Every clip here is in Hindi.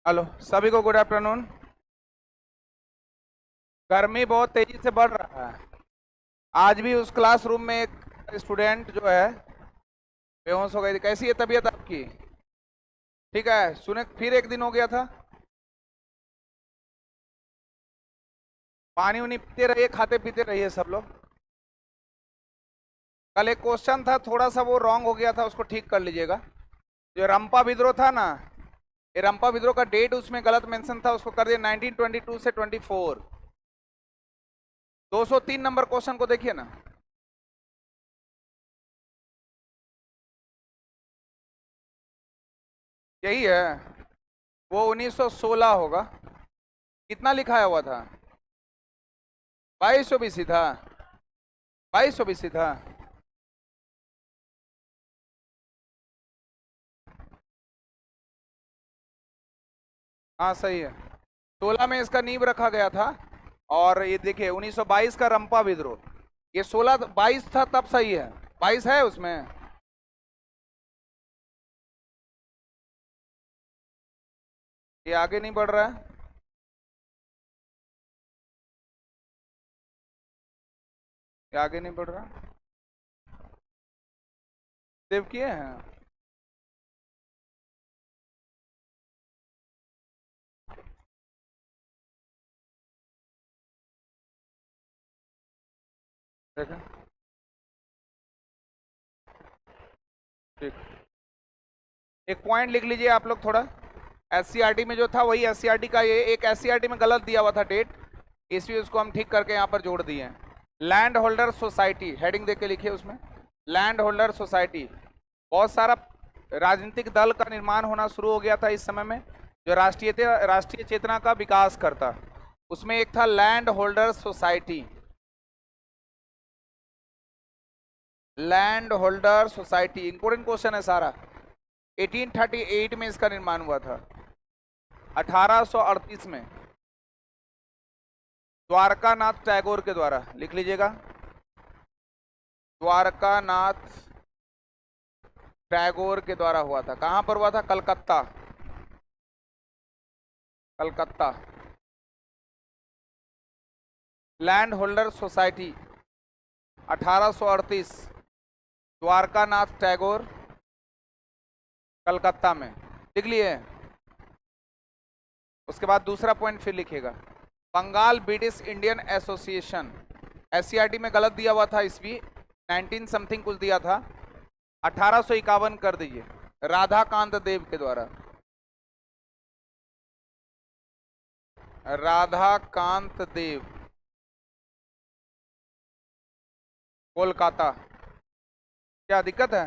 हेलो सभी को गुड आफ्टरनून। गर्मी बहुत तेजी से बढ़ रहा है। आज भी उस क्लासरूम में एक स्टूडेंट जो है बेहोश हो गई थी। कैसी है तबीयत आपकी? ठीक है, सुने फिर एक दिन हो गया था। पानी उनी पीते रहिए, खाते पीते रहिए सब लोग। कल एक क्वेश्चन था, थोड़ा सा वो रॉन्ग हो गया था, उसको ठीक कर लीजिएगा। जो रंपा विद्रोह था ना, ये रंपा विद्रोह का डेट उसमें गलत मेंशन था, उसको कर दिया 1922 से 24। 203 नंबर क्वेश्चन को देखिए ना। यही है, वो 1916 होगा। कितना लिखाया हुआ था? 2200 बीसी था। 2200 बीसी था। हाँ सही है। 16 में इसका नींव रखा गया था। और ये देखिए 1922 का रंपा विद्रोह, ये 16 22 था तब सही है। 22 है उसमें। ये आगे नहीं बढ़ रहा है। ये आगे नहीं बढ़ रहा। सेव किए हैं? देखें। ठीक। एक पॉइंट लिख लीजिए आप लोग थोड़ा। एससीईआरटी में जो था वही एससीईआरटी का, ये एक एससीईआरटी में गलत दिया हुआ था डेट, इसलिए उसको हम ठीक करके यहाँ पर जोड़ दिए हैं। लैंड होल्डर सोसाइटी हेडिंग देख के लिखिए उसमें। लैंड होल्डर सोसाइटी, बहुत सारा राजनीतिक दल का निर्माण होना शुरू हो गया था इस समय में, जो राष्ट्रीय चेतना का विकास करता। उसमें एक था land holder society. Land holder society important question है सारा। 1838 में इसका निर्माण हुआ था। 1838 में द्वारकानाथ टैगोर के द्वारा, लिख लीजिएगा। द्वारकानाथ टैगोर के द्वारा हुआ था। कहां पर हुआ था? Calcutta. Calcutta. Land holder society 1838, Dwarkanath Tagore, Calcutta में। लिख लिए? उसके बाद दूसरा पॉइंट फिर लिखिएगा। Bengal British Indian Association, SCERT में गलत दिया हुआ था, ईस्वी 19 समथिंग कुछ दिया था। 1851 कर दीजिए, राधाकांत देव के द्वारा। राधाकांत देव, कोलकाता। क्या दिक्कत है?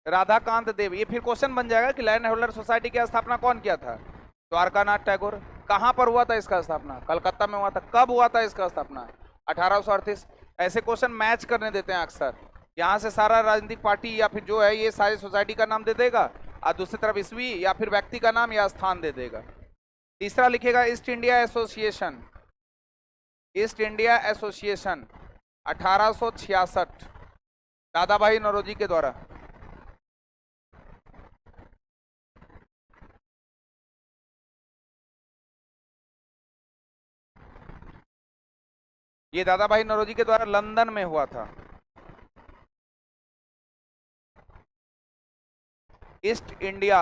राधाकांत देव, ये फिर क्वेश्चन बन जाएगा कि लैंड होल्डर सोसाइटी की स्थापना कौन किया था? द्वारकानाथ टैगोर। कहां पर हुआ था इसका स्थापना? कलकत्ता में हुआ था। कब हुआ था इसका स्थापना? 1838। ऐसे क्वेश्चन मैच करने देते हैं अक्सर। यहाँ से सारा राजनीतिक पार्टी या फिर जो है ये सारी सोसाइटी का नाम दे देगा, और दूसरी तरफ ईस्वी या फिर व्यक्ति का नाम या स्थान दे देगा। तीसरा लिखेगा east India association. East India association 1866, दादा भाई नौरोजी के द्वारा। ये दादा भाई नौरोजी के द्वारा लंदन में हुआ था। ईस्ट इंडिया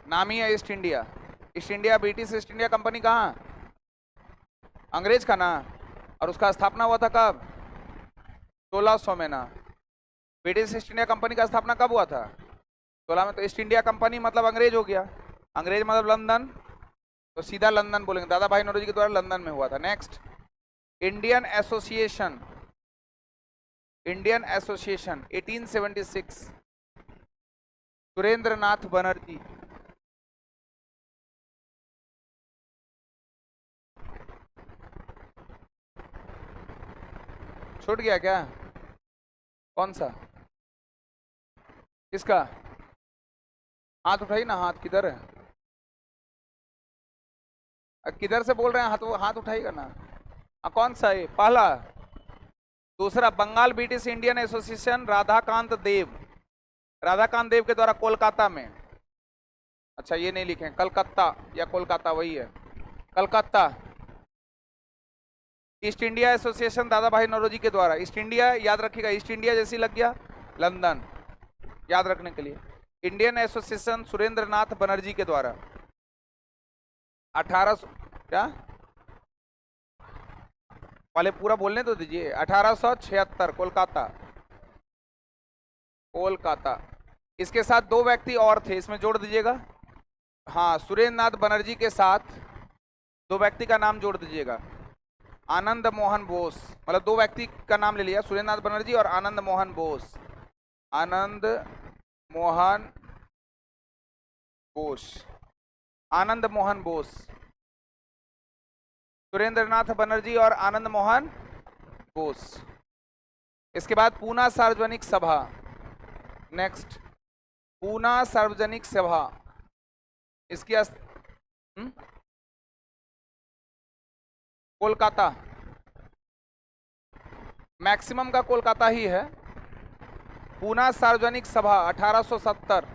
नाम ही है, east India. East India, British east India company कहाँ? अंग्रेज का ना। और उसका स्थापना हुआ था कब? 1600 में ना। ब्रिटिश ईस्ट इंडिया कंपनी का स्थापना कब हुआ था? 16 में। तो ईस्ट इंडिया कंपनी मतलब अंग्रेज हो गया। अंग्रेज मतलब लंदन, तो सीधा लंदन बोलेंगे। दादा भाई नौरोजी के द्वारा लंदन में हुआ था। Next, Indian association. Indian association 1876, Surendra Nath Banerjee. छूट गया क्या? कौन सा? किसका? हाथ उठाइए ना, हाथ किधर है? किधर से बोल रहे हैं? हाथ हाथ उठाइएगा ना। कौन सा है? पहला? दूसरा Bengal British Indian association, Radhakant Dev. Radhakant Dev के द्वारा कोलकाता में। अच्छा ये नहीं लिखे, कलकत्ता या कोलकाता वही है, कलकत्ता। ईस्ट इंडिया एसोसिएशन दादा भाई नौरोजी के द्वारा, ईस्ट इंडिया याद रखिएगा, ईस्ट इंडिया जैसी लग गया लंदन, याद रखने के लिए। इंडियन एसोसिएशन सुरेंद्र नाथ बनर्जी के द्वारा 1800 क्या, पहले पूरा बोलने तो दीजिए। 1876 कोलकाता, कोलकाता। इसके साथ दो व्यक्ति और थे, इसमें जोड़ दीजिएगा। हाँ, सुरेंद्र नाथ बनर्जी के साथ दो व्यक्ति का नाम जोड़ दीजिएगा, आनंद मोहन बोस। मतलब दो व्यक्ति का नाम ले लिया, सुरेंद्र नाथ बनर्जी और आनंद मोहन बोस, आनंद मोहन बोस, आनंद मोहन बोस, सुरेंद्र नाथ बनर्जी और आनंद मोहन बोस। इसके बाद पूना सार्वजनिक सभा, नेक्स्ट पूना सार्वजनिक सभा, इसकी कोलकाता, मैक्सिमम का कोलकाता ही है। पूना सार्वजनिक सभा 1870,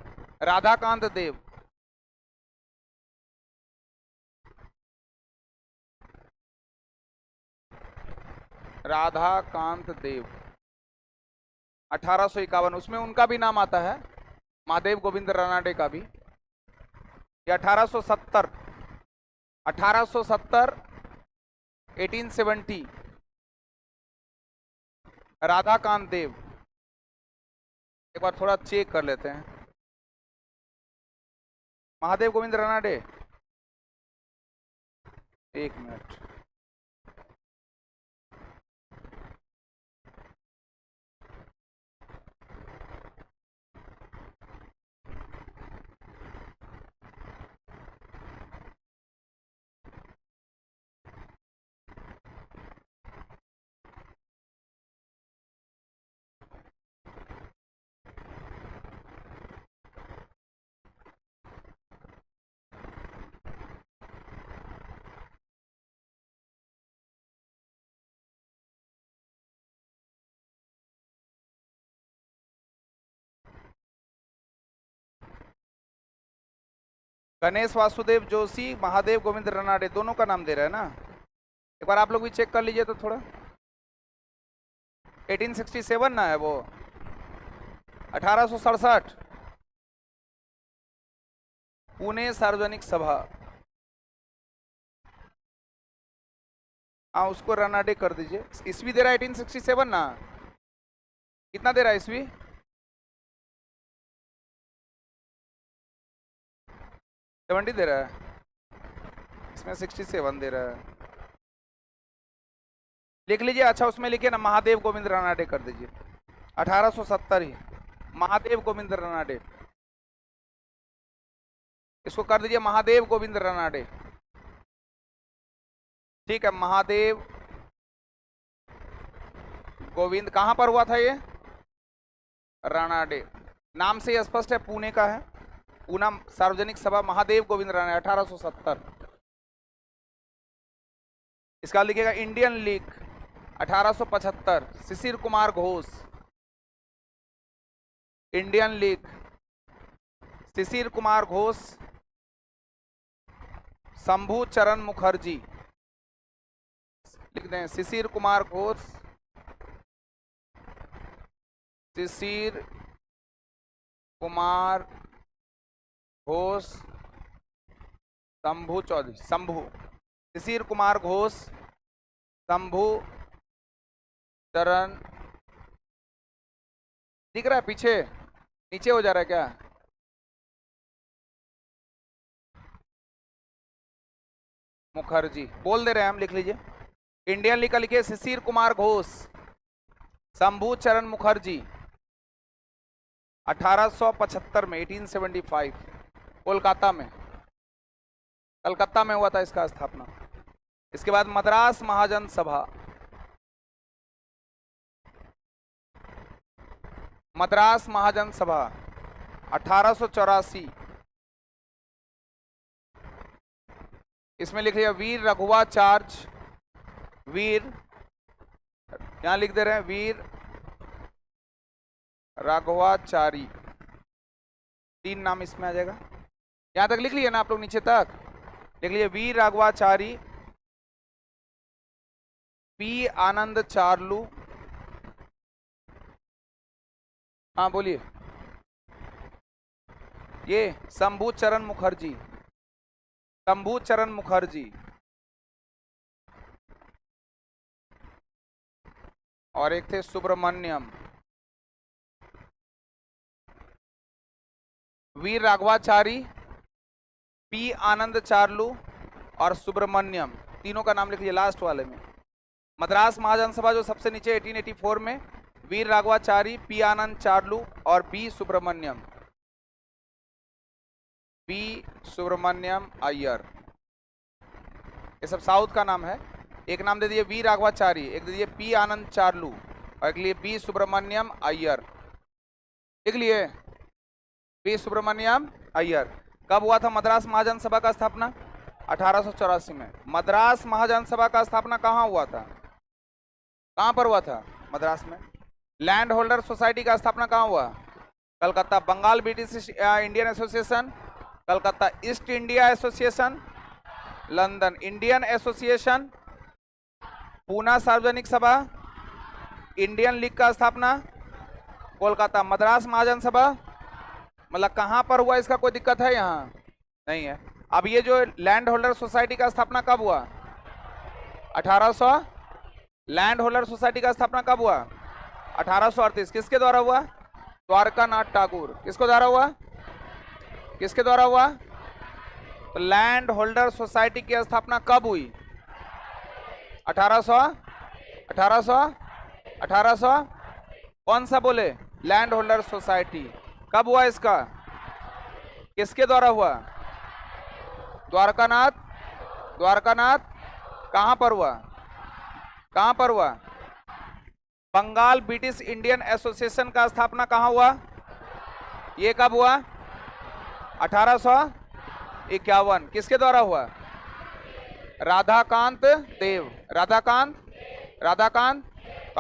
राधाकांत देव, राधाकांत देव 1851, उसमें उनका भी नाम आता है, महादेव गोविंद रानाडे का भी। ये 1870, 1870 राधाकांत देव। एक बार थोड़ा चेक कर लेते हैं, महादेव गोविंद रानाडे, एक मिनट। गणेश वासुदेव जोशी, महादेव गोविंद रानाडे, दोनों का नाम दे रहा है ना। एक बार आप लोग भी चेक कर लीजिए तो थोड़ा। 1867 ना है वो, 1867 पुणे सार्वजनिक सभा। हाँ, उसको रानाडे कर दीजिए। ईस्वी दे रहा है 1867 ना, कितना दे रहा है ईस्वी? 70 दे रहा है, इसमें 67 दे रहा है, लिख लीजिए। अच्छा उसमें लिखिए ना, महादेव गोविंद रानाडे कर दीजिए, 1870 ही, महादेव गोविंद रानाडे, इसको कर दीजिए महादेव गोविंद रानाडे। ठीक है, महादेव गोविंद, कहां पर हुआ था ये? रानाडे, नाम से स्पष्ट है पुणे का है, पूना सार्वजनिक सभा महादेव गोविंद रानाडे 1870। इसका लिखेगा Indian league 1875, Shishir Kumar Ghosh, Indian league, Shishir Kumar Ghosh, Shambhu चरण मुखर्जी, लिख दें शिशिर कुमार घोष, शिशिर कुमार घोष, शंभू चौधरी, शंभू, शिशिर कुमार घोष, शंभू चरण, दिख रहा है पीछे, नीचे हो जा रहा है क्या? मुखर्जी बोल दे रहे हैं हम, लिख लीजिए। इंडियन लीग का लिखिए शिशिर कुमार घोष, शंभू चरण मुखर्जी, 1875 में, 1875 कोलकाता में, कलकत्ता में हुआ था इसका स्थापना। इसके बाद मद्रास महाजन सभा, मद्रास महाजन सभा 1884, इसमें लिख लिया वीर रघुवाचार्य, वीर, यहां लिख दे रहे हैं वीर राघवाचारी, 3 नाम इसमें आ जाएगा। यहां तक लिख लिए ना आप लोग, नीचे तक लिख लिए। वी राघवाचारी, पी आनंद चार्लू, हाँ बोलिए। ये शंभू चरण मुखर्जी, शंभू चरण मुखर्जी, और एक थे सुब्रमण्यम। वीर राघवाचारी, पी आनंद चार्लू और सुब्रमण्यम, तीनों का नाम लिख लीजिए लास्ट वाले में। मद्रास महाजन सभा जो सबसे नीचे 1884 में, वीर राघवाचारी, पी आनंद चार्लू और बी सुब्रमण्यम, बी सुब्रमण्यम अय्यर, ये सब साउथ का नाम है। एक नाम दे दिए वी राघवाचारी, एक दे दिए पी आनंद चार्लू और एक लिए बी सुब्रमण्यम अय्यर। लिख लिए बी सुब्रमण्यम अय्यर। कब हुआ था मद्रास महाजन सभा का स्थापना? 1884 में। मद्रास महाजन सभा का स्थापना कहाँ हुआ था? कहाँ पर हुआ था? मद्रास में। लैंड होल्डर सोसाइटी का स्थापना कहाँ हुआ? Calcutta. Bengal British Indian Association, Calcutta. East India Association, London. Indian Association, Poona Sarvajanik Sabha, Indian league का स्थापना कोलकाता। मद्रास महाजन सभा मतलब कहां पर हुआ, इसका कोई दिक्कत है? यहाँ नहीं है। अब ये जो लैंड होल्डर सोसाइटी का स्थापना कब हुआ? 1800। लैंड होल्डर सोसाइटी का स्थापना कब हुआ? 1838। किसके द्वारा हुआ? द्वारकानाथ टागोर। किसको द्वारा हुआ? किसके द्वारा हुआ? तो लैंड होल्डर सोसाइटी की स्थापना कब हुई? 1800। कौन सा बोले? Land holder society. कब हुआ इसका? किसके द्वारा हुआ? द्वारकानाथ। द्वारकानाथ कहां पर हुआ? कहां पर हुआ? बंगाल ब्रिटिश इंडियन एसोसिएशन का स्थापना कहां हुआ? ये कब हुआ? 1851। किसके द्वारा हुआ? राधाकांत देव। राधाकांत। तो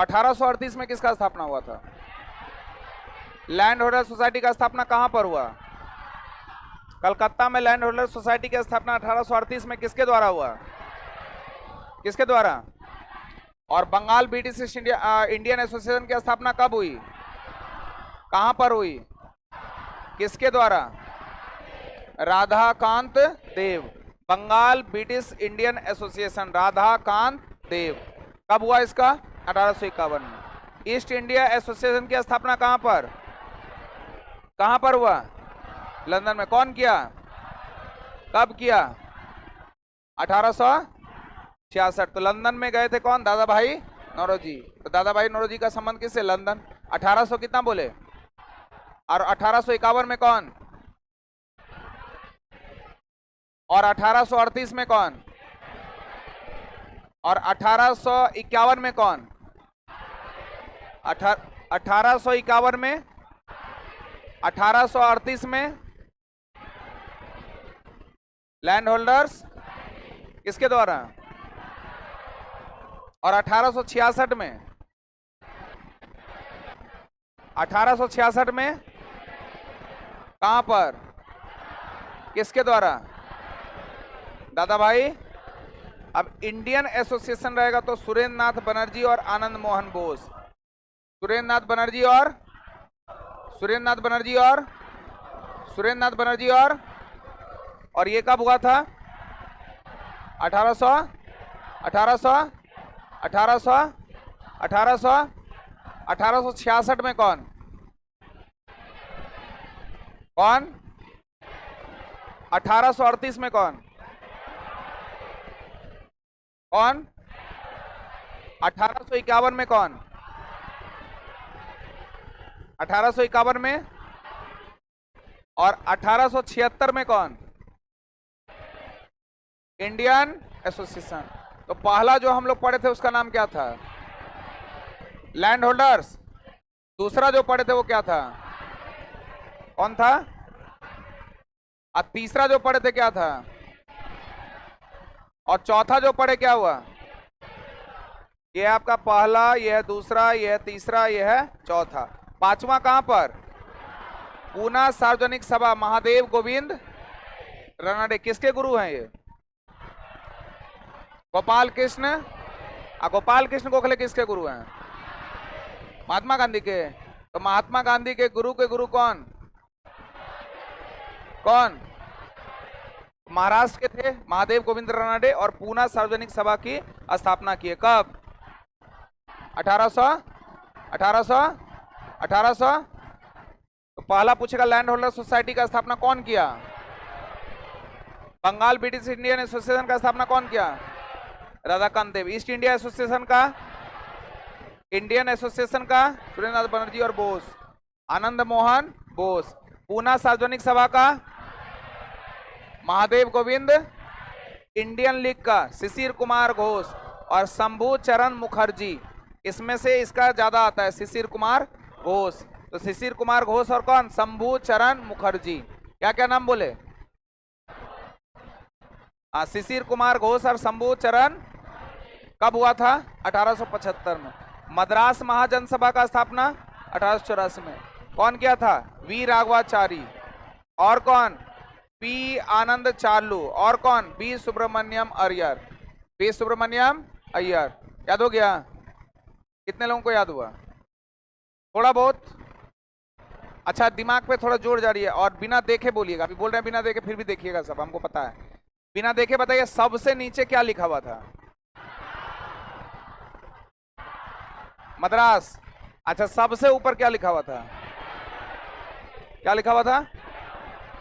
1838 में किसका स्थापना हुआ था? लैंड होल्डर सोसाइटी का स्थापना कहां पर हुआ? कलकत्ता में लैंड होल्डर सोसाइटी की स्थापना 1838 में किसके द्वारा हुआ? किसके द्वारा? और बंगाल ब्रिटिश इंडियन एसोसिएशन की स्थापना कब हुई? कहां पर हुई? किसके द्वारा? Radhakant Dev. Bengal British Indian association, Radhakant Dev. कब हुआ इसका? 1851 में। ईस्ट इंडिया एसोसिएशन की स्थापना कहां पर? कहां पर हुआ? लंदन में। कौन किया? कब किया? 1866। तो लंदन में गए थे कौन? दादा भाई नौरोजी। तो दादा भाई नौरोजी का संबंध किससे? लंदन। 1800 कितना बोले? और 1851 में कौन? और 1838 में कौन? और 1851 में कौन? 1851 में, 1838 में लैंड होल्डर्स किसके द्वारा? और 1866 में, 1866 में कहां पर? किसके द्वारा? दादा भाई। अब इंडियन एसोसिएशन रहेगा तो सुरेंद्र नाथ बनर्जी और आनंद मोहन बोस। सुरेंद्र नाथ बनर्जी और और ये कब हुआ था? 1866 में कौन? 1838 में कौन? 1851 में कौन? 1851 में। और 1876 में कौन? Indian association. तो पहला जो हम लोग पढ़े थे उसका नाम क्या था? Land holders. दूसरा जो पढ़े थे वो क्या था? कौन था? और तीसरा जो पढ़े थे क्या था? और चौथा जो पढ़े क्या हुआ? ये आपका पहला, यह दूसरा, यह तीसरा, यह चौथा। पांचवा कहां पर? पूना सार्वजनिक सभा, महादेव गोविंद रानाडे किसके गुरु हैं ये? गोपाल कृष्ण गोपाल कृष्ण गोखले किसके गुरु हैं? महात्मा गांधी के। तो महात्मा गांधी के गुरु कौन कौन? महाराष्ट्र के थे महादेव गोविंद रानाडे, और पूना सार्वजनिक सभा की स्थापना की है कब? 1800। तो पहला पूछेगा लैंड होल्डर सोसाइटी का स्थापना कौन किया? बंगाल ब्रिटिश इंडियन एसोसिएशन का स्थापना कौन किया? Radhakant Deb. East India association का, इंडियन एसोसिएशन का सुरेंद्रनाथ बनर्जी और बोस, आनंद मोहन बोस। पूना सार्वजनिक सभा का महादेव गोविंद, इंडियन लीग का शिशिर कुमार घोष और शंभू चरण मुखर्जी। इसमें से इसका ज्यादा आता है, शिशिर कुमार घोष। तो शिशिर कुमार घोष और कौन? शंभू चरण मुखर्जी। क्या क्या नाम बोले? शिशिर कुमार घोष और शंभू चरण। कब हुआ था? 1875 में। मद्रास महाजनसभा का स्थापना 1884 में कौन किया था? वी राघवाचारी। और कौन? पी आनंद चार्लू। और कौन? बी सुब्रमण्यम अय्यर। बी सुब्रमण्यम अय्यर। याद हो गया? कितने लोगों को याद हुआ? थोड़ा बहुत? अच्छा, दिमाग पे थोड़ा जोर जारी है। और बिना देखे बोलिएगा। अभी बोल रहे हैं बिना देखे, फिर भी देखिएगा सब, हमको पता है। बिना देखे बताइए, सबसे नीचे क्या लिखा हुआ था? मद्रास। अच्छा, सबसे ऊपर क्या लिखा हुआ था? क्या लिखा हुआ था?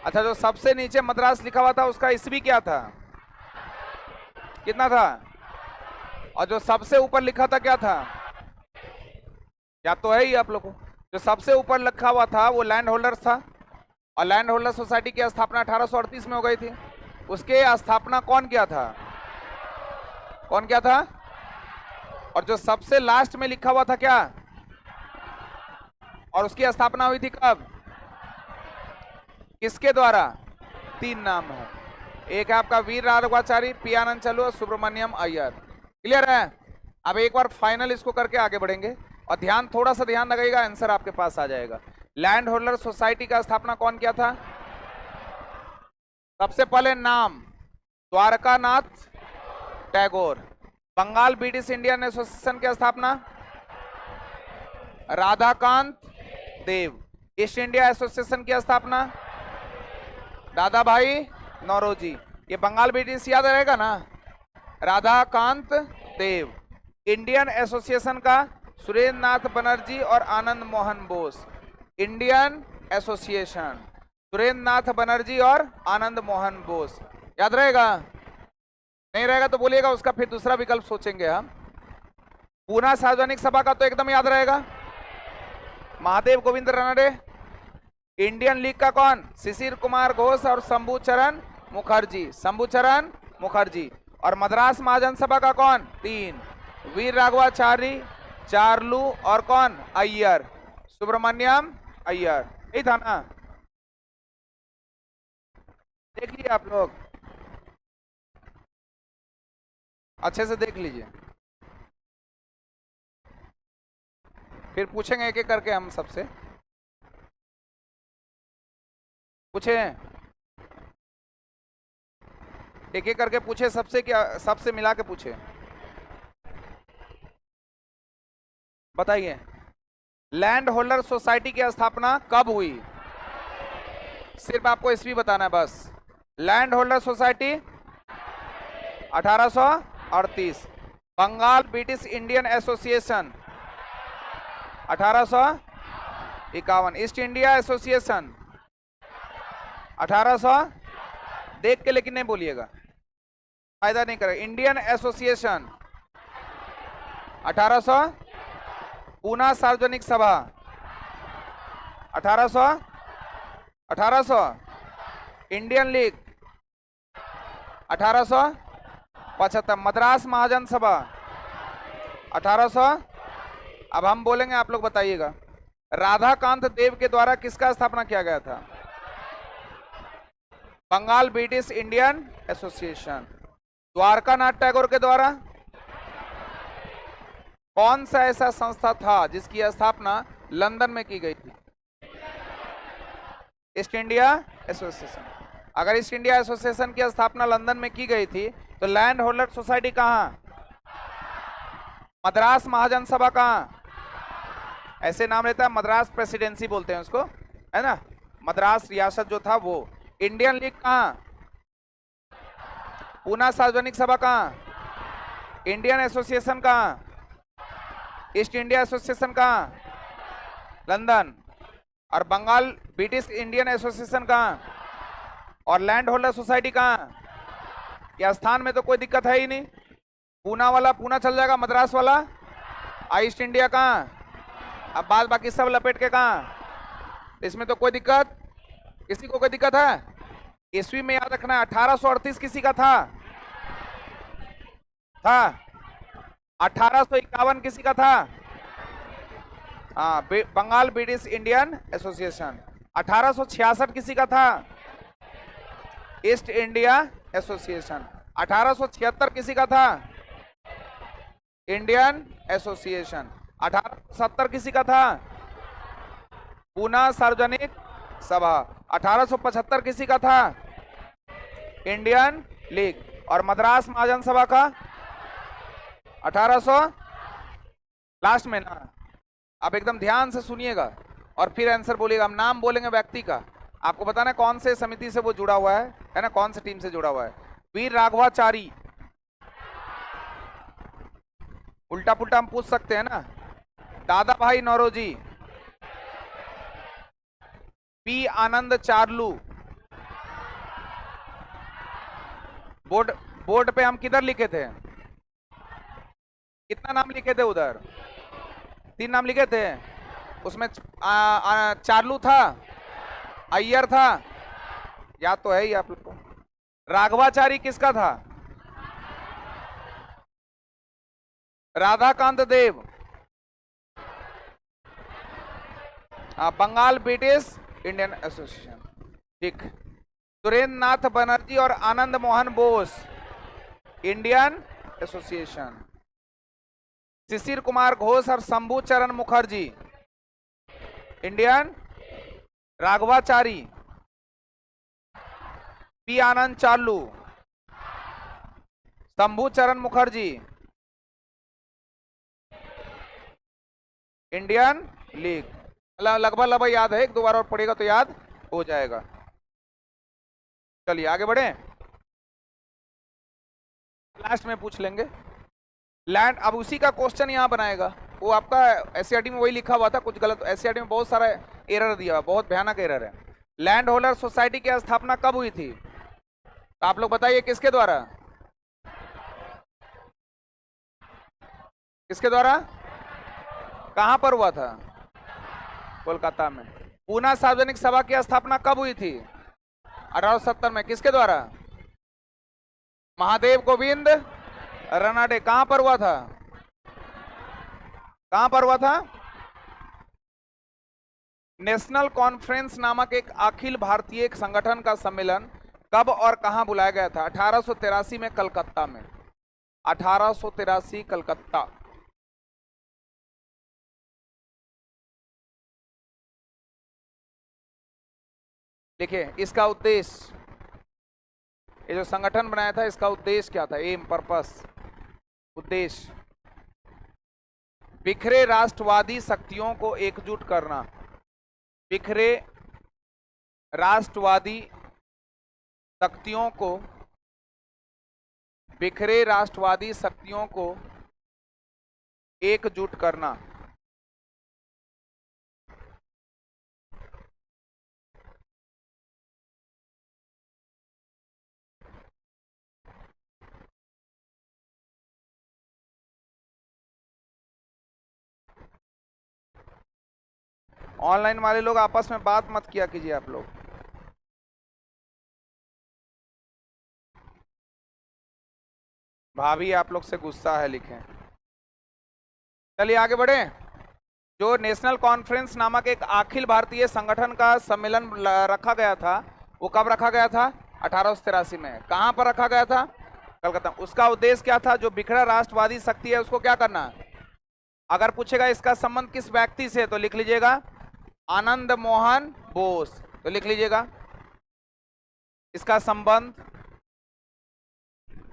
अच्छा, जो सबसे नीचे मद्रास लिखा हुआ था उसका ईस्वी क्या था? कितना था? और जो सबसे ऊपर लिखा था क्या था? क्या तो है ही आप लोग को। जो सबसे ऊपर लिखा हुआ था वो लैंड होल्डर्स था, और लैंड होल्डर सोसाइटी की स्थापना 1838 में हो गई थी। उसके स्थापना कौन किया था? कौन किया था? और जो सबसे लास्ट में लिखा हुआ था क्या? और उसकी स्थापना हुई थी कब? किसके द्वारा? 3 नाम है। एक है आपका वीर राघवाचारी, पी आनंद चार्लू और सुब्रमण्यम अय्यर। क्लियर है? अब एक बार फाइनल इसको करके आगे बढ़ेंगे, और ध्यान, थोड़ा सा ध्यान लगेगा, आंसर आपके पास आ जाएगा। लैंड होल्डर सोसाइटी का स्थापना कौन किया था? सबसे पहले नाम Dwarkanath Tagore. Bengal British Indian Association की स्थापना Radhakant Deb. East India Association की स्थापना दादा भाई नौरोजी। ये बंगाल ब्रिटिश याद रहेगा ना? राधाकांत देव। इंडियन एसोसिएशन का सुरेंद्र नाथ बनर्जी और आनंद मोहन बोस। इंडियन एसोसिएशन सुरेंद्र नाथ बनर्जी और आनंद मोहन बोस। याद रहेगा? नहीं रहेगा तो बोलिएगा, उसका फिर दूसरा विकल्प सोचेंगे हम। पूना सार्वजनिक सभा का तो एकदम याद रहेगा, महादेव गोविंद रानाडे। इंडियन लीग का कौन? शिशिर कुमार घोष और शंभू चरण मुखर्जी। शंभू चरण मुखर्जी। और मद्रास महाजनसभा का कौन? 3, वीर राघवाचारी, चार्लू और कौन? अय्यर, सुब्रमण्यम अय्यर। यही था ना? देख लीजिए आप लोग, अच्छे से देख लीजिए, फिर पूछेंगे एक एक करके हम सबसे। पूछे एक एक करके पूछे सबसे, क्या सबसे मिला के पूछे। बताइए, लैंड होल्डर सोसाइटी की स्थापना कब हुई? सिर्फ आपको ईस्वी बताना है बस। Land holder society 1838। Bengal British Indian Association 1851। East India Association 1800। देख के लेकिन नहीं बोलिएगा, फायदा नहीं करे। Indian association 1800। पूना सार्वजनिक सभा 1800। Indian league 1875। मद्रास महाजन सभा 1800। अब हम बोलेंगे, आप लोग बताइएगा। राधाकांत देव के द्वारा किसका स्थापना किया गया था? Bengal British Indian Association. Dwarkanath Tagore के द्वारा कौन सा ऐसा संस्था था जिसकी स्थापना लंदन में की गई थी? East India association. अगर ईस्ट इंडिया एसोसिएशन की स्थापना लंदन में की गई थी तो लैंड होल्डर सोसाइटी कहाँ? मद्रास महाजन सभा कहाँ? ऐसे नाम रहता है, मद्रास प्रेसिडेंसी बोलते हैं उसको, है ना, मद्रास रियासत जो था वो। इंडियन लीग कहाँ? पूना सार्वजनिक सभा कहाँ? इंडियन एसोसिएशन कहाँ? ईस्ट इंडिया एसोसिएशन कहाँ? लंदन। और बंगाल ब्रिटिश इंडियन एसोसिएशन कहाँ? और लैंड होल्डर सोसाइटी कहाँ? या स्थान में तो कोई दिक्कत है ही नहीं, पूना वाला पूना चल जाएगा, मद्रास वाला ईस्ट इंडिया कहाँ, अब बाद बाकी सब लपेट के कहाँ, इसमें तो कोई दिक्कत, किसी को कोई दिक्कत है? ईस्वी में याद रखना है, 1838 किसी का था 1851 किसी का था, हाँ, बंगाल ब्रिटिश इंडियन एसोसिएशन। 1866 किसी का था, ईस्ट इंडिया एसोसिएशन। 1876 किसी का था, इंडियन एसोसिएशन। 1870 किसी का था, पूना सार्वजनिक सभा। 1875 किसी का था, इंडियन लीग। और मद्रास महाजन सभा का 1800 लास्ट में ना। अब एकदम ध्यान से सुनिएगा और फिर आंसर बोलिएगा। हम नाम बोलेंगे व्यक्ति का, आपको बताना है कौन से समिति से वो जुड़ा हुआ है ना, कौन से टीम से जुड़ा हुआ है। वीर राघवाचारी, उल्टा पुल्टा हम पूछ सकते हैं ना। दादा भाई नौरोजी, पी आनंद चार्लू। बोर्ड पे हम किधर लिखे थे, कितना नाम लिखे थे उधर? 3 नाम लिखे थे, उसमें चार्लू था, अय्यर था, याद तो है ही आप लोग को। राघवाचारी किसका था? Radhakant Dev, Bengal British Indian association, ठीक। सुरेंद्र नाथ बनर्जी और आनंद मोहन बोस, इंडियन एसोसिएशन। शिशिर कुमार घोष और शंभू चरण मुखर्जी, इंडियन। राघवाचारी, पी आनंद चार्लू, शंभू चरण मुखर्जी, इंडियन लीग। लगभग याद है, 1-2 बार और पढ़ेगा तो याद हो जाएगा। चलिए आगे बढ़े, लास्ट में पूछ लेंगे लैंड। अब उसी का क्वेश्चन यहाँ बनाएगा, वो आपका एससीईआरटी में वही लिखा हुआ था, कुछ गलत। एससीईआरटी में बहुत सारा एरर दिया हुआ, बहुत भयानक एरर है। लैंड होल्डर सोसाइटी की स्थापना कब हुई थी? तो आप लोग बताइए, किसके द्वारा? किसके द्वारा? कहां पर हुआ था? कोलकाता में। पूना सार्वजनिक सभा की स्थापना कब हुई थी? 1870 में। किसके द्वारा? महादेव गोविंद रनाडे। कहां पर हुआ था? कहां पर हुआ था? नेशनल कॉन्फ्रेंस नामक एक अखिल भारतीय एक संगठन का सम्मेलन कब और कहां बुलाया गया था? 1883 में कलकत्ता में। 1883 कलकत्ता। देखिए इसका उद्देश्य, ये जो संगठन बनाया था इसका उद्देश्य क्या था? एम, पर्पस, उद्देश्य, बिखरे राष्ट्रवादी शक्तियों को एकजुट करना। बिखरे राष्ट्रवादी शक्तियों को, बिखरे राष्ट्रवादी शक्तियों को एकजुट करना। ऑनलाइन वाले लोग आपस में बात मत किया कीजिए आप लोग। भाभी आप लोग से गुस्सा है, लिखें। चलिए आगे बढ़े। जो नेशनल कॉन्फ्रेंस नामक एक अखिल भारतीय संगठन का सम्मेलन रखा गया था, वो कब रखा गया था? 1883 में। कहां पर रखा गया था? कलकत्ता। उसका उद्देश्य क्या था? जो बिखरा राष्ट्रवादी शक्ति है उसको क्या करना? अगर पूछेगा इसका संबंध किस व्यक्ति से, तो लिख लीजिएगा आनंद मोहन बोस, तो लिख लीजिएगा इसका संबंध,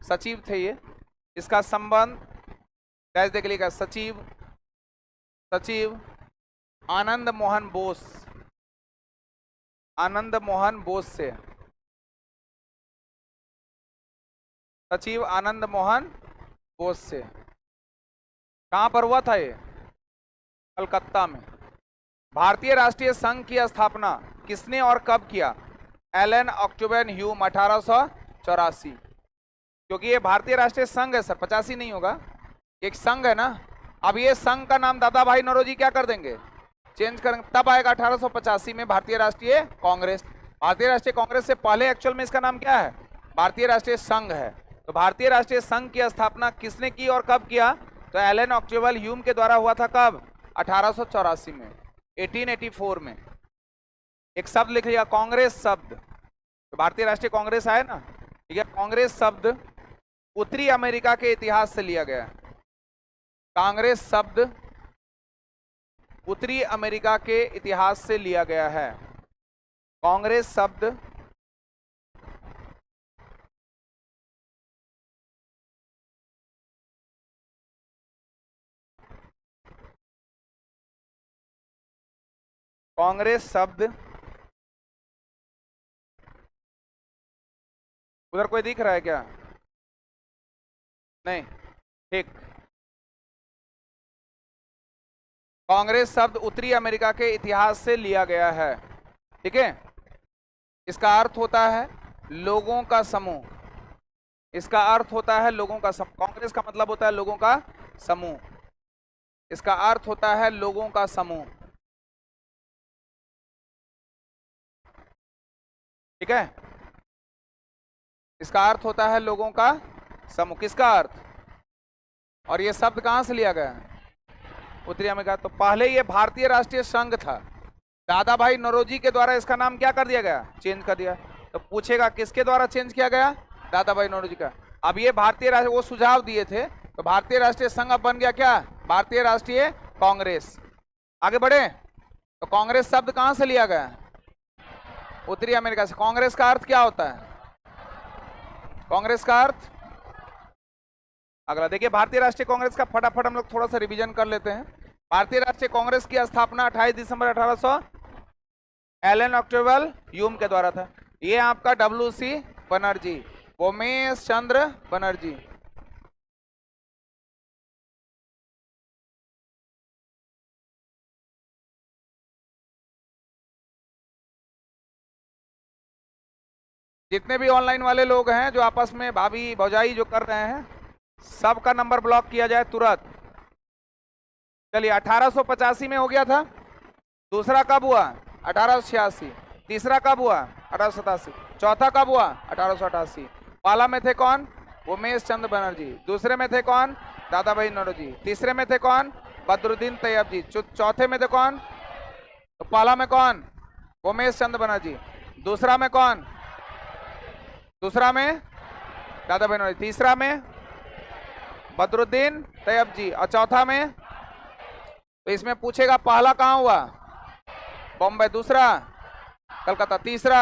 सचिव थे ये, इसका संबंध डैश दे के लिखा सचिव, सचिव आनंद मोहन बोस, आनंद मोहन बोस से, सचिव आनंद मोहन बोस से। कहां पर हुआ था ये? कलकत्ता में। भारतीय राष्ट्रीय संघ की स्थापना किसने और कब किया? Allan Octavian Hume 1884। क्योंकि ये भारतीय राष्ट्रीय संघ है सर, 85 नहीं होगा, एक संघ है ना। अब ये संघ का नाम दादा भाई नौरोजी क्या कर देंगे? चेंज करेंगे, तब आएगा 1885 में भारतीय राष्ट्रीय कांग्रेस। भारतीय राष्ट्रीय कांग्रेस से पहले एक्चुअल में इसका नाम क्या है? भारतीय राष्ट्रीय संघ है। तो भारतीय राष्ट्रीय संघ की स्थापना किसने की और कब किया? तो एलन ऑक्टोवन ह्यूम के द्वारा हुआ था। कब? 1884 में, 1884 में। एक शब्द लिख लिया, कांग्रेस शब्द। तो भारतीय राष्ट्रीय कांग्रेस आए ना, ठीक है। कांग्रेस शब्द उत्तरी अमेरिका के इतिहास से लिया गया है। कांग्रेस शब्द उत्तरी अमेरिका के इतिहास से लिया गया है। कांग्रेस शब्द कांग्रेस शब्द, उधर कोई दिख रहा है क्या? नहीं, ठीक। कांग्रेस शब्द उत्तरी अमेरिका के इतिहास से लिया गया है, ठीक है। इसका अर्थ होता है लोगों का समूह। इसका अर्थ होता है लोगों का समूह। कांग्रेस का मतलब होता है लोगों का समूह। इसका अर्थ होता है लोगों का समूह, ठीक है। इसका अर्थ होता है लोगों का समूह। किसका अर्थ? और ये शब्द कहां से लिया गया? उत्तरी अमेरिका। तो पहले ये भारतीय राष्ट्रीय संघ था, दादा भाई नौरोजी के द्वारा इसका नाम क्या कर दिया गया? चेंज कर दिया। तो पूछेगा किसके द्वारा चेंज किया गया? दादा भाई नौरोजी का। अब ये भारतीय राष्ट्रीय, वो सुझाव दिए थे, तो भारतीय राष्ट्रीय संघ अब बन गया क्या? भारतीय राष्ट्रीय कांग्रेस। आगे बढ़े, तो कांग्रेस शब्द कहां से लिया गया? उत्तरी अमेरिका से। कांग्रेस का अर्थ क्या होता है? कांग्रेस का अर्थ, अगला देखिए, भारतीय राष्ट्रीय कांग्रेस का फटाफट हम लोग थोड़ा सा रिवीजन कर लेते हैं। भारतीय राष्ट्रीय कांग्रेस की स्थापना 28 दिसंबर 1800 एलन ऑक्टोवन ह्यूम के द्वारा था। ये आपका WC बनर्जी, उमेश चंद्र बनर्जी। जितने भी ऑनलाइन वाले लोग हैं जो आपस में भाभी भौजाई जो कर रहे हैं, सबका नंबर ब्लॉक किया जाए तुरंत। चलिए, 1885 में हो गया था। दूसरा कब हुआ? 1886। तीसरा कब हुआ? 1887। चौथा कब हुआ? 1888। पहला में थे कौन? उमेश चंद्र बनर्जी। दूसरे में थे कौन? दादा भाई नौरोजी। तीसरे में थे कौन? बदरुद्दीन तैयब जी। चौथे में थे कौन? तो पहला में कौन? उमेश चंद्र बनर्जी। दूसरा में कौन? दूसरा में दादा भाई नौरोजी। तीसरा में बदरुद्दीन तैयब जी। और चौथा में, तो इसमें पूछेगा पहला कहां हुआ? बॉम्बे। दूसरा कलकत्ता। तीसरा